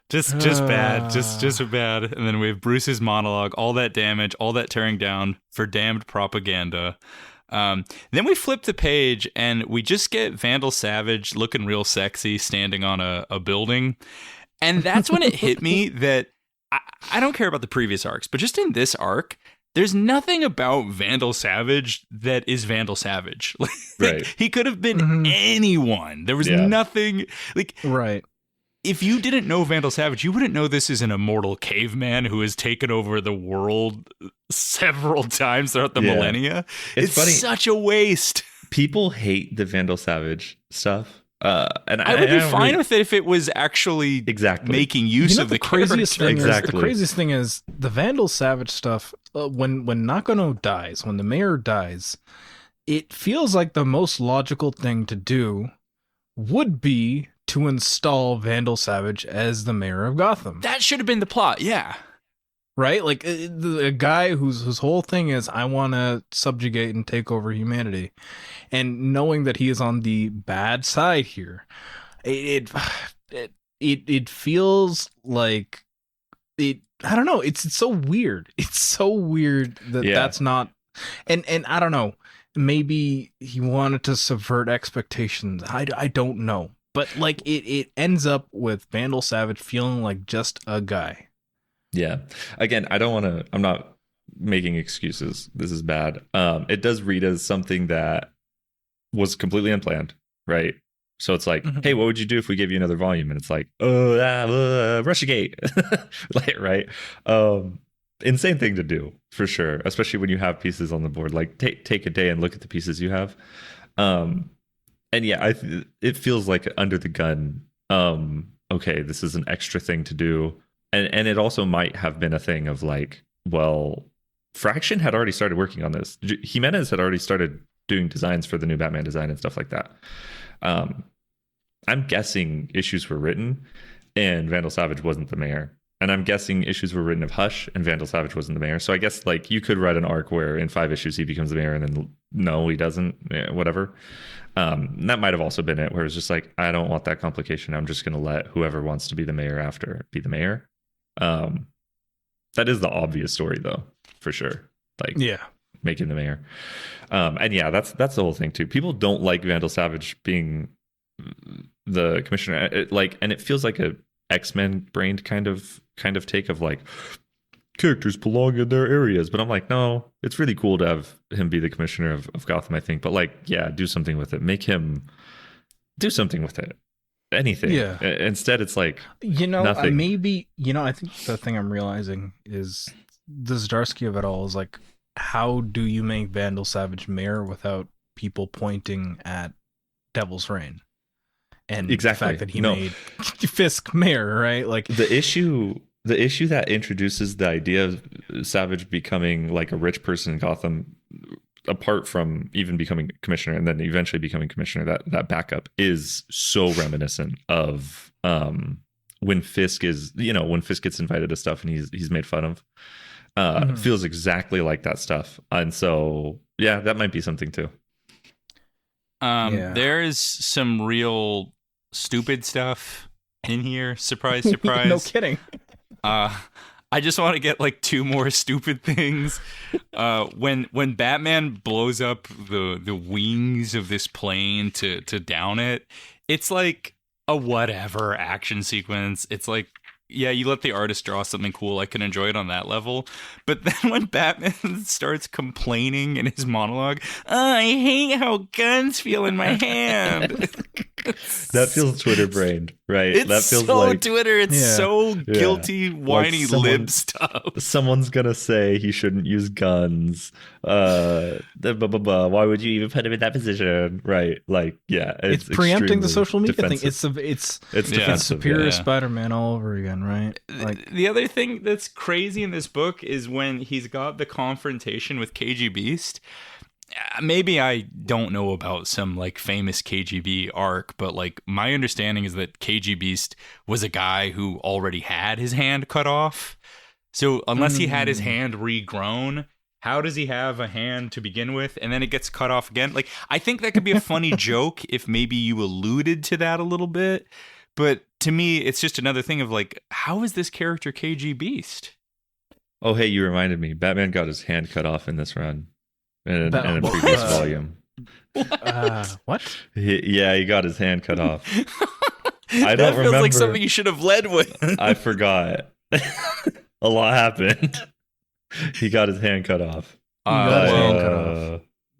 bad, just bad. And then we have Bruce's monologue, all that damage, all that tearing down for damned propaganda. Then we flip the page and we just get Vandal Savage looking real sexy standing on a building. And that's when it hit me that I don't care about the previous arcs, but just in this arc, there's nothing about Vandal Savage that is Vandal Savage. Like, he could have been anyone. There was nothing like... Right. If you didn't know Vandal Savage, you wouldn't know this is an immortal caveman who has taken over the world several times throughout the millennia. It's funny. Such a waste. People hate the Vandal Savage stuff. And I would be fine with it if it was actually making use of the craziest character. thing. The craziest thing is the Vandal Savage stuff. When Nakano dies, when the mayor dies, it feels like the most logical thing to do would be to install Vandal Savage as the mayor of Gotham. That should have been the plot, yeah. Right? Like a guy whose whole thing is, I want to subjugate and take over humanity. And knowing that he is on the bad side here, it feels like it. I don't know. It's so weird. It's so weird that that's not. And I don't know. Maybe he wanted to subvert expectations. I don't know. But like it ends up with Vandal Savage feeling like just a guy. Yeah. Again, I'm not making excuses. This is bad. It does read as something that was completely unplanned, right? So it's like, hey, what would you do if we gave you another volume? And it's like, Russiagate. Like, right? Insane thing to do, for sure. Especially when you have pieces on the board. Like take a day and look at the pieces you have. And yeah, it feels like under the gun. Okay, this is an extra thing to do, and it also might have been a thing of like, well, Fraction had already started working on this. Jimenez had already started doing designs for the new Batman design and stuff like that. I'm guessing issues were written and Vandal Savage wasn't the mayor. And I'm guessing issues were written of Hush and Vandal Savage wasn't the mayor. So I guess like you could write an arc where in 5 issues he becomes the mayor and then no, he doesn't, whatever. That might have also been it, where it's just like, I don't want that complication. I'm just going to let whoever wants to be the mayor after be the mayor. That is the obvious story though, for sure. Like, Yeah. making the mayor. And yeah, that's the whole thing too. People don't like Vandal Savage being the commissioner. And it feels like a X-Men brained kind of take of like characters belong in their areas. But I'm like, no, it's really cool to have him be the commissioner of Gotham, I think. But like, yeah, do something with it. Make him do something with it. Anything. Yeah. Instead, it's like, nothing. nothing. I think the thing I'm realizing is the Zdarsky of it all is like, how do you make Vandal Savage mayor without people pointing at Devil's Reign? And Exactly. the fact that he made Fisk mayor, right? Like the issue that introduces the idea of Savage becoming like a rich person in Gotham, apart from even becoming commissioner and then eventually becoming commissioner, that backup is so reminiscent of when Fisk gets invited to stuff and he's made fun of. Feels exactly like that stuff. And so yeah, that might be something too. There's some real stupid stuff in here. Surprise, surprise. No kidding. I just want to get like 2 more stupid things. When Batman blows up the wings of this plane to down it, it's like a whatever action sequence. It's like, yeah, you let the artist draw something cool. I can enjoy it on that level. But then when Batman starts complaining in his monologue, I hate how guns feel in my hand. That feels Twitter brained, right? It's that feels so like Twitter. It's so guilty, whiny lib stuff. Someone's gonna say he shouldn't use guns. Why would you even put him in that position? Right? Like, yeah, it's preempting the extremely social media defensive. thing. It's defensive, Superior yeah. Spider-Man all over again, right? Like The other thing that's crazy in this book is when he's got the confrontation with KG Beast. Maybe I don't know about some like famous KGB arc, but like my understanding is that KG Beast was a guy who already had his hand cut off. So unless he had his hand regrown, how does he have a hand to begin with? And then it gets cut off again. Like, I think that could be a funny joke if maybe you alluded to that a little bit. But to me, it's just another thing of like, how is this character KG Beast? Oh, hey, you reminded me. Batman got his hand cut off in this run. In a previous volume. What? He got his hand cut off. I That don't feels remember. like something you should have led with. I forgot. A lot happened. He got his hand cut off.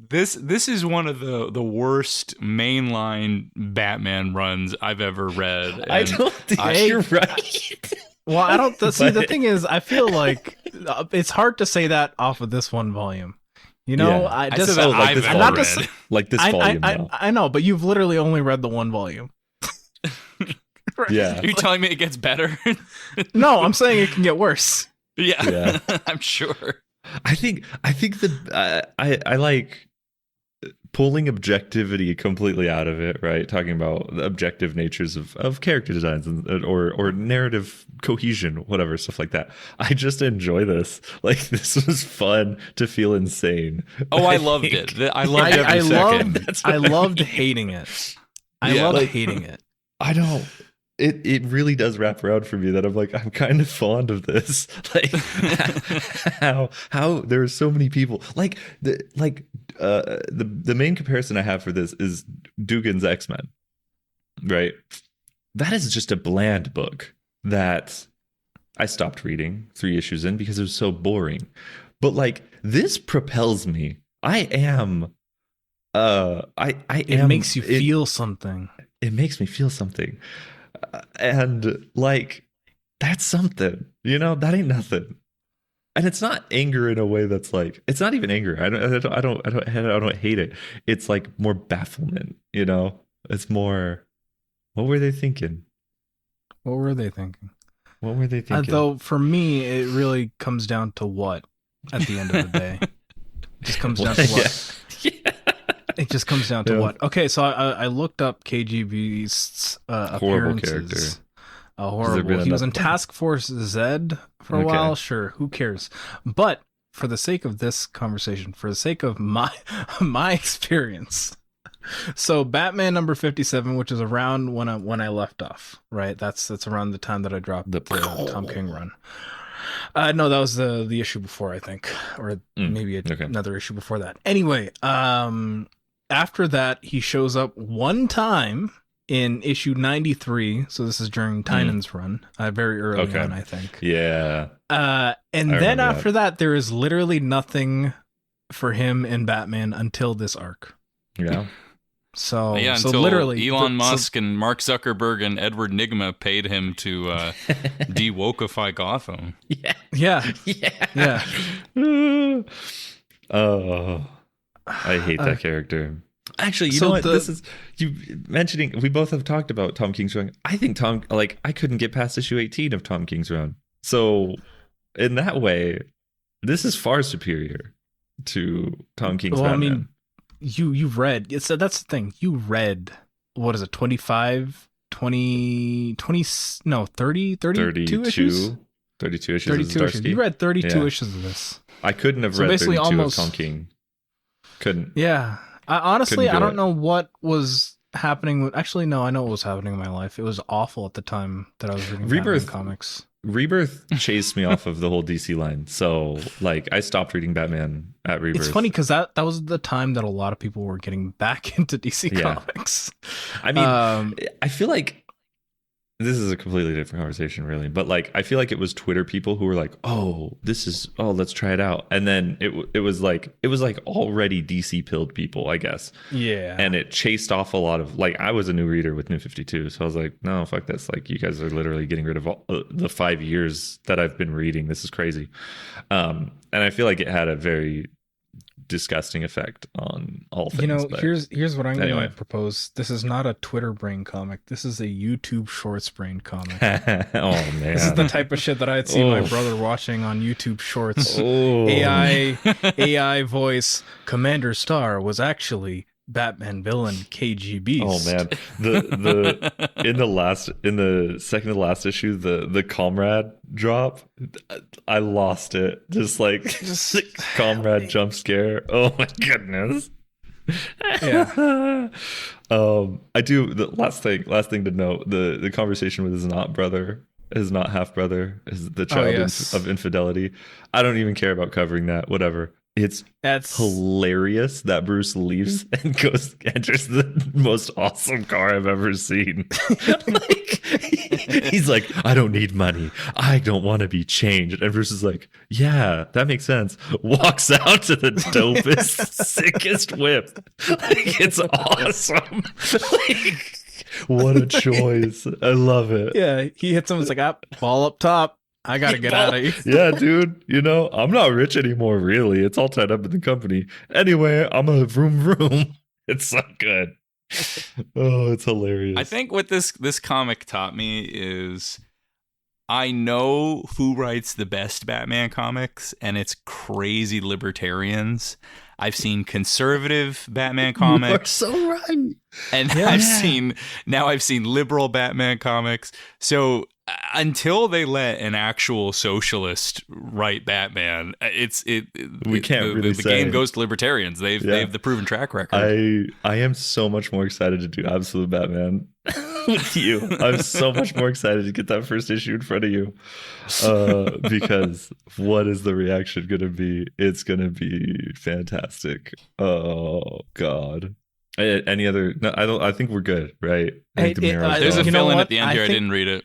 This is one of the worst mainline Batman runs I've ever read. I don't think you're right. Well, I don't. See, the thing is, I feel like it's hard to say that off of this one volume. You know, Yeah. I just said that like I've this ever not to read. say- Like this volume now. I know, but you've literally only read the one volume. Yeah. Are you telling me it gets better? No, I'm saying it can get worse. Yeah. I'm sure. I think that I like pulling objectivity completely out of it, right? Talking about the objective natures of character designs or narrative cohesion, whatever, stuff like that. I just enjoy this. Like, this was fun to feel insane. Oh, I loved it. I loved every second. I loved hating it. I Yeah. loved Like- hating it. I don't. It really does wrap around for me that I'm like, I'm kind of fond of this. Like, how there are so many people the main comparison I have for this is Dugan's X-Men, right? That is just a bland book that I stopped reading 3 issues in because it was so boring. But like, this propels me. I am. It makes you feel something. It makes me feel something. And like, that's something, that ain't nothing. And it's not anger in a way that's like, it's not even anger. I don't hate it. It's like more bafflement, it's more, what were they thinking? What were they thinking? What were they thinking? Though for me, it really comes down to what at the end of the day. It just comes down to what? Yeah. It just comes down to what? Okay, so I looked up KG Beast's Horrible appearances. character. Horrible. He was in Task Force Z for a while. Sure, who cares? But for the sake of this conversation, for the sake of my experience, so Batman number 57, which is around when I left off, right? That's around the time that I dropped the Tom King run. No, that was the issue before, I think, or maybe another issue before that. Anyway, after that, he shows up one time in issue 93. So this is during Tynan's run, very early on, I think. Yeah. And then after that, there is literally nothing for him in Batman until this arc. Yeah. So until literally Elon Musk and Mark Zuckerberg and Edward Nygma paid him to de-wokeify Gotham. Yeah. Oh, I hate that character. Actually, you know what? This is you mentioning. We both have talked about Tom King's run. I think I couldn't get past issue 18 of Tom King's run. So, in that way, this is far superior to Tom King's Batman. I mean, you've read. So that's the thing. You read, what is it, 25, 20, 30, 32 issues? 32 issues 32 of issues. Zdarsky. You read 32 issues of this. I couldn't have read 32 of Tom King. Couldn't. Yeah. Honestly, I don't know what was happening. Actually, no, I know what was happening in my life. It was awful at the time that I was reading Batman comics. Rebirth chased me off of the whole DC line. So, I stopped reading Batman at Rebirth. It's funny because that was the time that a lot of people were getting back into DC comics. I mean, I feel like this is a completely different conversation, really. But I feel like it was Twitter people who were like, let's try it out. And then it was already DC pilled people, I guess. Yeah. And it chased off a lot of, I was a new reader with New 52. So I was like, no, fuck this. You guys are literally getting rid of all the 5 years that I've been reading. This is crazy. And I feel like it had a very disgusting effect on all things. Here's what I'm going to propose. This is not a Twitter brain comic. This is a YouTube Shorts brain comic. Oh man, this is the type of shit that I'd see my brother watching on YouTube Shorts. AI voice Commander Star was actually Batman villain KG Beast. Oh man, the in the second to last issue, the comrade drop, I lost it. Just comrade jump scare. Oh my goodness. Yeah. I do. The last thing to note: the conversation with his not half brother, is the child of infidelity. I don't even care about covering that. Whatever. That's hilarious that Bruce leaves and enters the most awesome car I've ever seen. He's like, I don't need money. I don't want to be changed. And Bruce is like, yeah, that makes sense. Walks out to the dopest, sickest whip. It's awesome. What a choice. I love it. Yeah, he hits him. It's like, ball up top. I gotta get out of here. Yeah, dude. I'm not rich anymore, really. It's all tied up in the company. Anyway, I'm a vroom. It's so good. Oh, it's hilarious. I think what this comic taught me is I know who writes the best Batman comics, and it's crazy libertarians. I've seen conservative Batman comics. You are so right. And I've seen liberal Batman comics. So until they let an actual socialist write Batman, we can't really the say. game goes to libertarians. They have the proven track record. I am so much more excited to do Absolute Batman with you. I'm so much more excited to get that first issue in front of you, because what is the reaction going to be? It's going to be fantastic. Oh God. Any other? No, I think we're good, right? There's a fill-in at the end here. I didn't read it.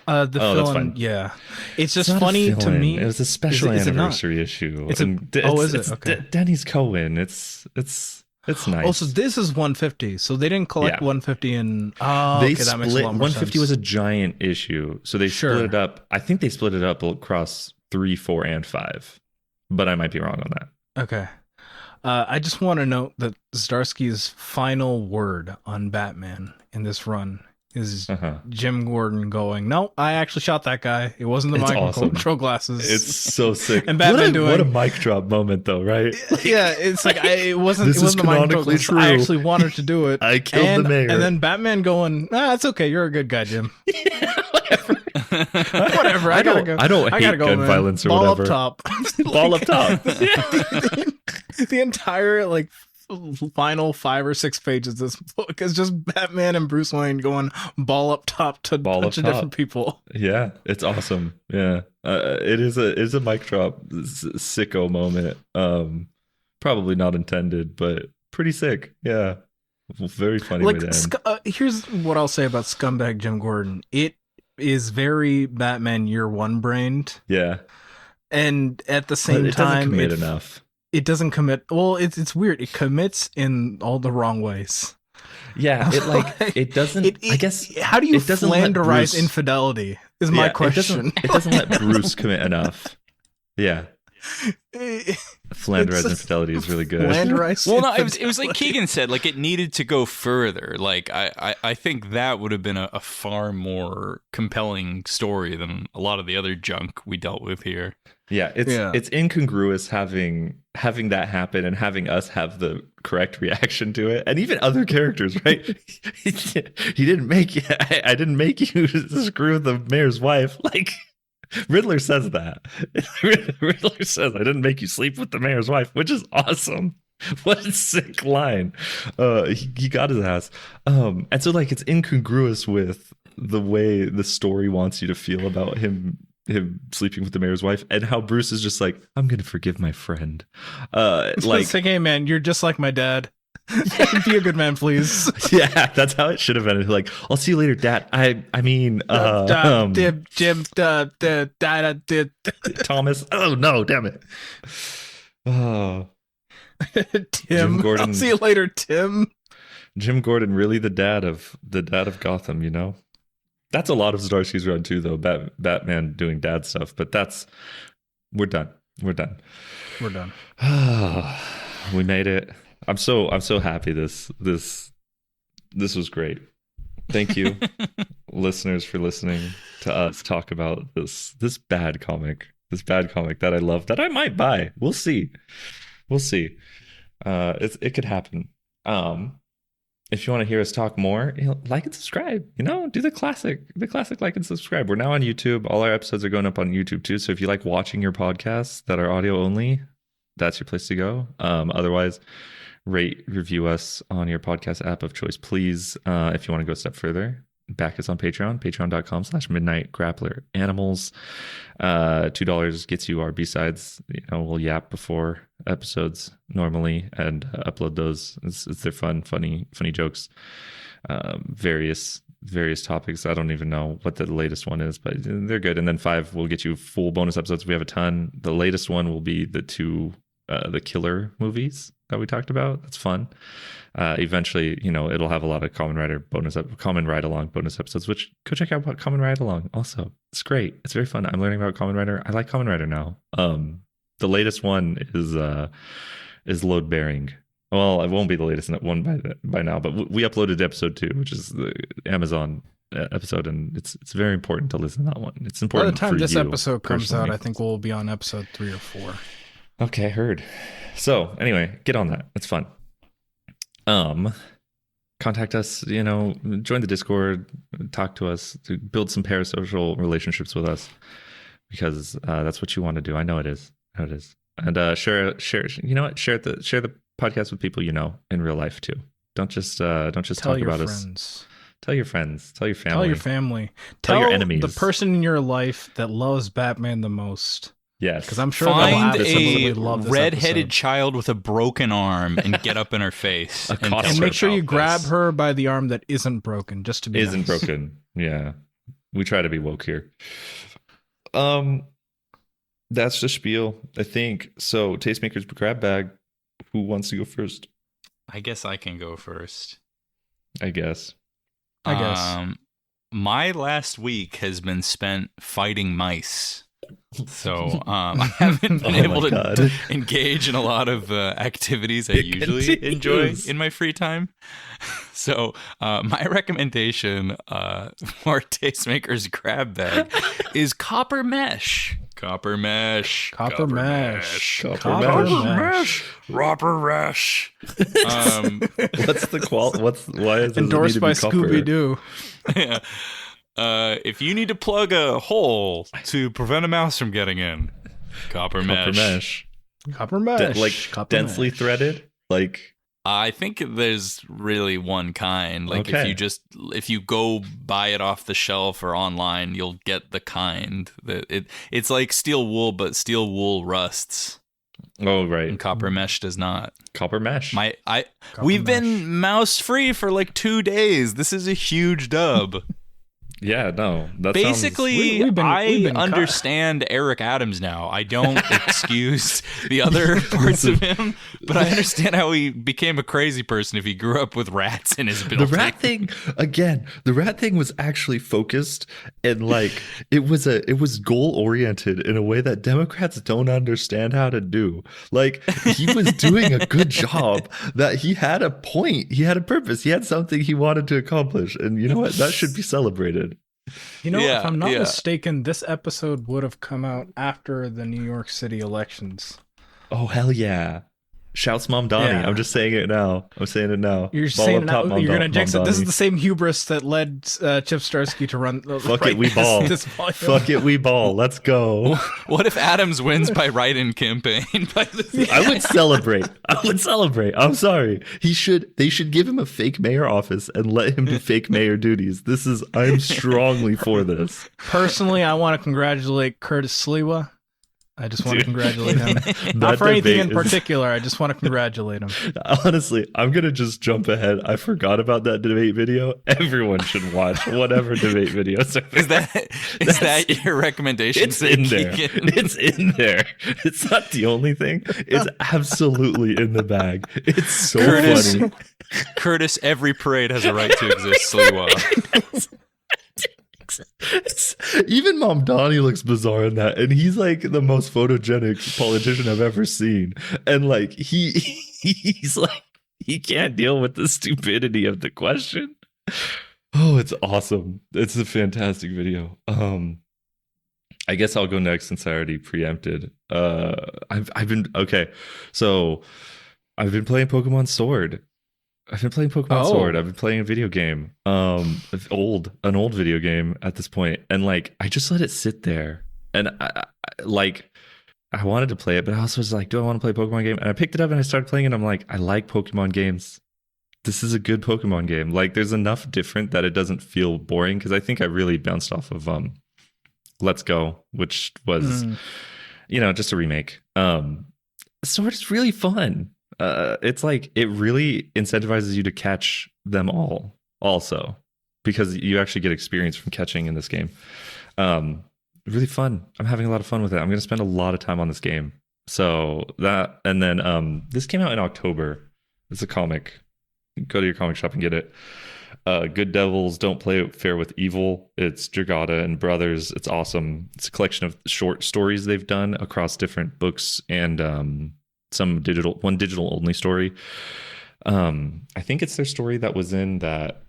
That's fine. Yeah, it's just funny to me. It was a special anniversary issue. Is it? Okay. Denny's Cohen. It's nice. Oh, so this is 150. So they didn't collect 150 and that makes a lot more 150 sense. Was a giant issue, so they split it up. I think they split it up across 3, 4, and 5, but I might be wrong on that. Okay. I just want to note that Zdarsky's final word on Batman in this run is Uh-huh. Jim Gordon going, "No, I actually shot that guy. It wasn't the It's mind awesome. control glasses." It's so sick. And Batman what a doing- mic drop moment, though, right? Yeah, it's like it wasn't. This It is wasn't the mind control canonically glasses. I true. actually wanted to do it. I killed the mayor. And then Batman going, "It's okay. You're a good guy, Jim. Whatever. I gotta go. I don't I hate gotta go, gun man. violence or Ball whatever. up top. Ball up top. The entire final 5 or 6 pages of this book is just Batman and Bruce Wayne going ball up top to a Ball bunch up of top. different people. Yeah, it's awesome. Yeah, it is a mic drop sicko moment. Probably not intended, but pretty sick. Yeah, very funny way to end. Here's what I'll say about Scumbag Jim Gordon. It is very Batman Year One brained, Yeah, and at the but same it doesn't time, commit enough. It doesn't commit. Well, it's weird. It commits in all the wrong ways. Yeah, it doesn't. I guess How do you it doesn't let flanderize Bruce- infidelity? Is my question. It doesn't let Bruce commit enough. Yeah, Flanderize It's- infidelity is really good. Flanderize Well, no, it was like infidelity. Keigen said, like it needed to go further. Like I think that would have been a far more compelling story than a lot of the other junk we dealt with here. Yeah, it's incongruous having that happen and having us have the correct reaction to it, and even other characters, right? He didn't make you. I didn't make you screw the mayor's wife. Like Riddler says that. Riddler says, "I didn't make you sleep with the mayor's wife," which is awesome. What a sick line. He got his ass. And so like it's incongruous with the way the story wants you to feel about him sleeping with the mayor's wife, and how Bruce is just like, "I'm gonna forgive my friend." It's like, "Hey man, you're just like my dad. Be a good man, please." Yeah, that's how it should have been. Like, "I'll see you later, Dad." I mean, Jim, Thomas. Oh no, damn it. Oh, Tim. Gordon. I'll see you later, Tim. Jim Gordon, really the dad of Gotham, you know? That's a lot of Zdarsky's run too, though. Batman doing dad stuff, but we're done. We're done. We made it. I'm so happy. This was great. Thank you, listeners, for listening to us talk about this bad comic that I love, that I might buy. We'll see. It could happen. If you want to hear us talk more, like and subscribe. Do the classic like and subscribe. We're now on YouTube. All our episodes are going up on YouTube too. So if you like watching your podcasts that are audio only, that's your place to go. Otherwise, rate, review us on your podcast app of choice, please. If you want to go a step further, back us on patreon.com/midnightgrappleranimals. $2 gets you our B-sides. We'll yap before episodes normally and upload those. It's their funny jokes. Various topics. I don't even know what the latest one is, but they're good. And then $5 will get you full bonus episodes. We have a ton. The latest one will be the 2 the killer movies that we talked about. That's fun. Eventually, it'll have a lot of Common Ride Along bonus episodes, which go check out Common Ride Along. Also, it's great. It's very fun. I'm learning about Common Rider. I like Common Rider now. The latest one is load bearing. Well, it won't be the latest one by now, but we uploaded episode 2, which is the Amazon episode, and it's very important to listen to that one. It's important. By the time this you episode comes personally. out, I think we'll be on episode 3 or 4. Okay, heard. So anyway, get on that. It's fun. Contact us, join the Discord, talk to us, to build some parasocial relationships with us, because that's what you want to do. I know it is. And share. You know what? Share the podcast with people in real life too. Don't just Tell talk your about friends. us. Tell your friends. Tell your family. Tell your family. Tell your enemies. The person in your life that loves Batman the most. Yes, Because I'm sure they'll Find absolutely a love this red-headed episode. child with a broken arm and get up in her face. A and costume. tell And her make sure you about grab this. her by the arm that isn't broken, just to be isn't nice. broken. Yeah, we try to be woke here. That's the spiel, I think. So, Tastemakers grab bag. Who wants to go first? I guess I can go first. I guess. I guess. My last week has been spent fighting mice. So I haven't been Oh able my to God. engage in a lot of activities I It usually enjoy continues. in my free time. So my recommendation for Tastemaker's grab bag is copper mesh. Copper mesh. Copper mesh. Copper mesh. Copper mesh. What's the why is it Endorsed need to by be copper? Scooby-Doo. Yeah. If you need to plug a hole to prevent a mouse from getting in, copper mesh. Copper mesh. Like Copper densely mesh. threaded? Like I think there's really one kind. Like Okay. if you go buy it off the shelf or online, you'll get the kind that it's like steel wool, but steel wool rusts oh right. and copper mesh does not. Copper mesh. We've mesh. been mouse free for like 2 days. This is a huge dub. Yeah, no. That Basically, we've been understand Eric Adams now. I don't excuse the other parts of him, but I understand how he became a crazy person if he grew up with rats in his building. the rat thing was actually focused and like it was goal oriented in a way that Democrats don't understand how to do. Like he was doing a good job, that he had a point, he had a purpose, he had something he wanted to accomplish, and you know what? That should be celebrated. You know, Yeah, if I'm not yeah. mistaken, this episode would have come out after the New York City elections. Oh hell yeah. Shouts Mom Donnie. Yeah. I'm just saying it now. I'm saying it now. You're Ball saying up top, now, Mom you're going to Don- jinx Mom it. This is Donnie. the same hubris that led Chip Zdarsky to run. Fuck it, we ball. This volume. Fuck it, we ball. Let's go. What if Adams wins by write-in campaign? I would celebrate. I'm sorry. They should give him a fake mayor office and let him do fake mayor duties. I'm strongly for this. Personally, I want to congratulate Curtis Sliwa. I just want to congratulate him. That Not for anything in debate is- particular. I just want to congratulate him. Honestly, I'm going to just jump ahead. I forgot about that debate video. Everyone should watch whatever debate videos are. Is that your recommendation? It's in there. Keigen? It's in there. It's not the only thing. It's absolutely in the bag. It's so Curtis. funny. Curtis, every parade has a right to exist, Sliwa. Even Mom Donnie looks bizarre in that, and he's like the most photogenic politician I've ever seen. And like he's like he can't deal with the stupidity of the question. Oh, it's awesome! It's a fantastic video. I guess I'll go next since I already preempted. I've been okay. So I've been playing Pokemon Sword. I've been playing Pokemon Sword. I've been playing a video game. An old video game at this point. And like I just let it sit there. And I wanted to play it, but I also was like, do I want to play a Pokemon game? And I picked it up and I started playing it, and I'm like, I like Pokemon games. This is a good Pokemon game. Like there's enough different that it doesn't feel boring, because I think I really bounced off of Let's Go, which was just a remake. Sword is really fun. It's like it really incentivizes you to catch them all also, because you actually get experience from catching in this game. Really fun. I'm having a lot of fun with it. I'm going to spend a lot of time on this game. So that, and then this came out in October. It's a comic. Go to your comic shop and get it. Good Devils Don't Play Fair with Evil. It's Dragata and Brothers. It's awesome. It's a collection of short stories they've done across different books and some digital only story. I think it's their story that was in that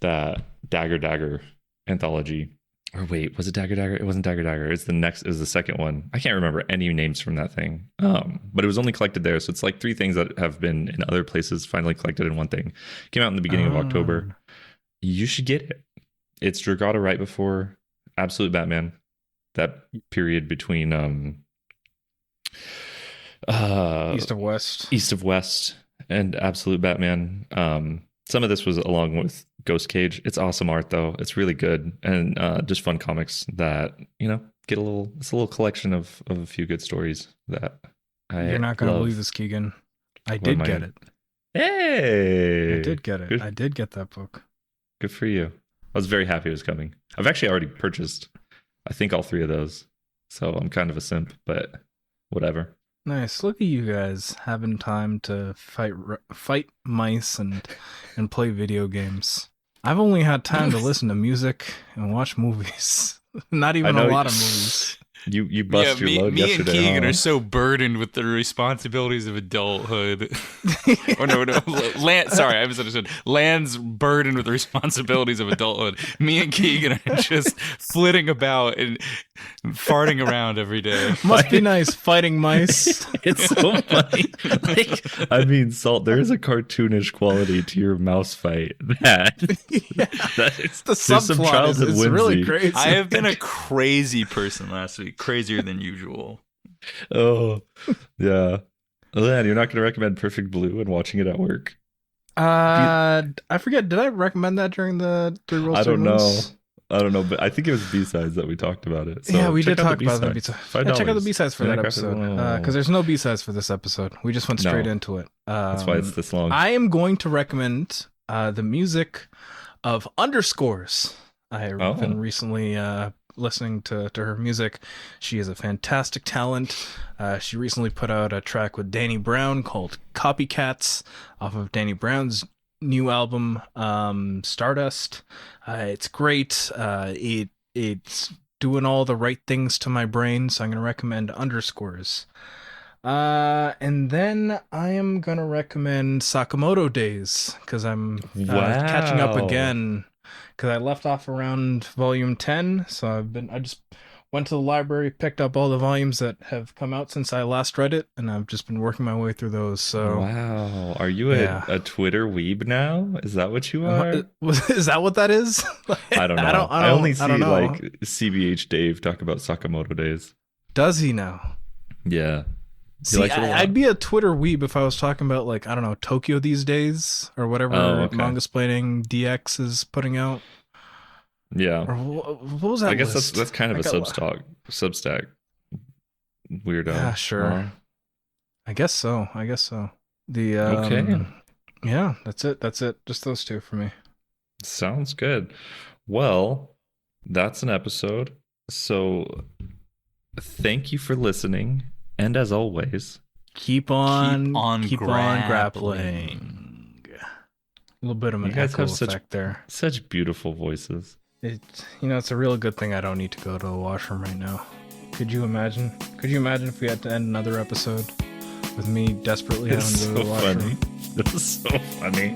Dagger anthology. Or wait, was it Dagger? It wasn't Dagger. It's the second one. I can't remember any names from that thing. But it was only collected there. So it's like 3 things that have been in other places finally collected in one thing. Came out in the beginning of October. You should get it. It's Dragata right before Absolute Batman. That period between East of West. And Absolute Batman. Some of this was along with Ghost Cage. It's awesome art though. It's really good, and just fun comics that get it's a little collection of a few good stories that You're not going to believe this, Keigen. I did get it. Hey, I did get it. Good. I did get that book. Good for you. I was very happy it was coming. I've actually already purchased, I think, all 3 of those. So I'm kind of a simp, but whatever. Nice. Look at you guys having time to fight mice and play video games. I've only had time to listen to music and watch movies. Not even a lot of movies. You bust your load me and yesterday. Keigen huh? are so burdened with the responsibilities of adulthood. Or no, sorry, I misunderstood. Land's burdened with the responsibilities of adulthood. Me and Keigen are just flitting about and farting around every day. Must be nice fighting mice. It's so funny. Like, I mean, Salt, there is a cartoonish quality to your mouse fight. It's the there's some subplot. childhood It's really whimsy. crazy. I have been a crazy person last week, crazier than usual. Oh, yeah. Lan, you're not going to recommend Perfect Blue and watching it at work? I forget. Did I recommend that during the Three Rolls? I don't know. Moons? I don't know, but I think it was B-sides that we talked about it. So Yeah, we check did out talk about the B-sides. B-sides. Yeah, check out the $5. B-sides for that episode. Because there's no B-sides for this episode. We just went straight No. into it. That's why it's this long. I am going to recommend the music of Underscores. I've been recently listening to her music. She is a fantastic talent. She recently put out a track with Danny Brown called Copycats off of Danny Brown's new album, Stardust. It's great. It's doing all the right things to my brain, so I'm going to recommend Underscores. And then I am going to recommend Sakamoto Days, because I'm catching up again, because I left off around volume 10, so I just went to the library, picked up all the volumes that have come out since I last read it, and I've just been working my way through those. So wow, are you a Twitter weeb now? Is that what you are? Is that what that is? I don't know. I only see don't know. like CBH Dave talk about Sakamoto Days. Does he now? Yeah. See, I'd be a Twitter weeb if I was talking about, like, I don't know, Tokyo These Days or whatever Manga Splaining DX is putting out. Yeah. Or what was that? I guess list? that's kind of a Substack weirdo. Yeah, sure. I guess so. The okay. Yeah, that's it. Just those two for me. Sounds good. Well, that's an episode. So thank you for listening. And as always, keep on grappling. grappling. A little bit of an echo effect there. Such beautiful voices. It's a real good thing I don't need to go to a washroom right now. Could you imagine? If we had to end another episode with me desperately having to go to the washroom? It's so funny.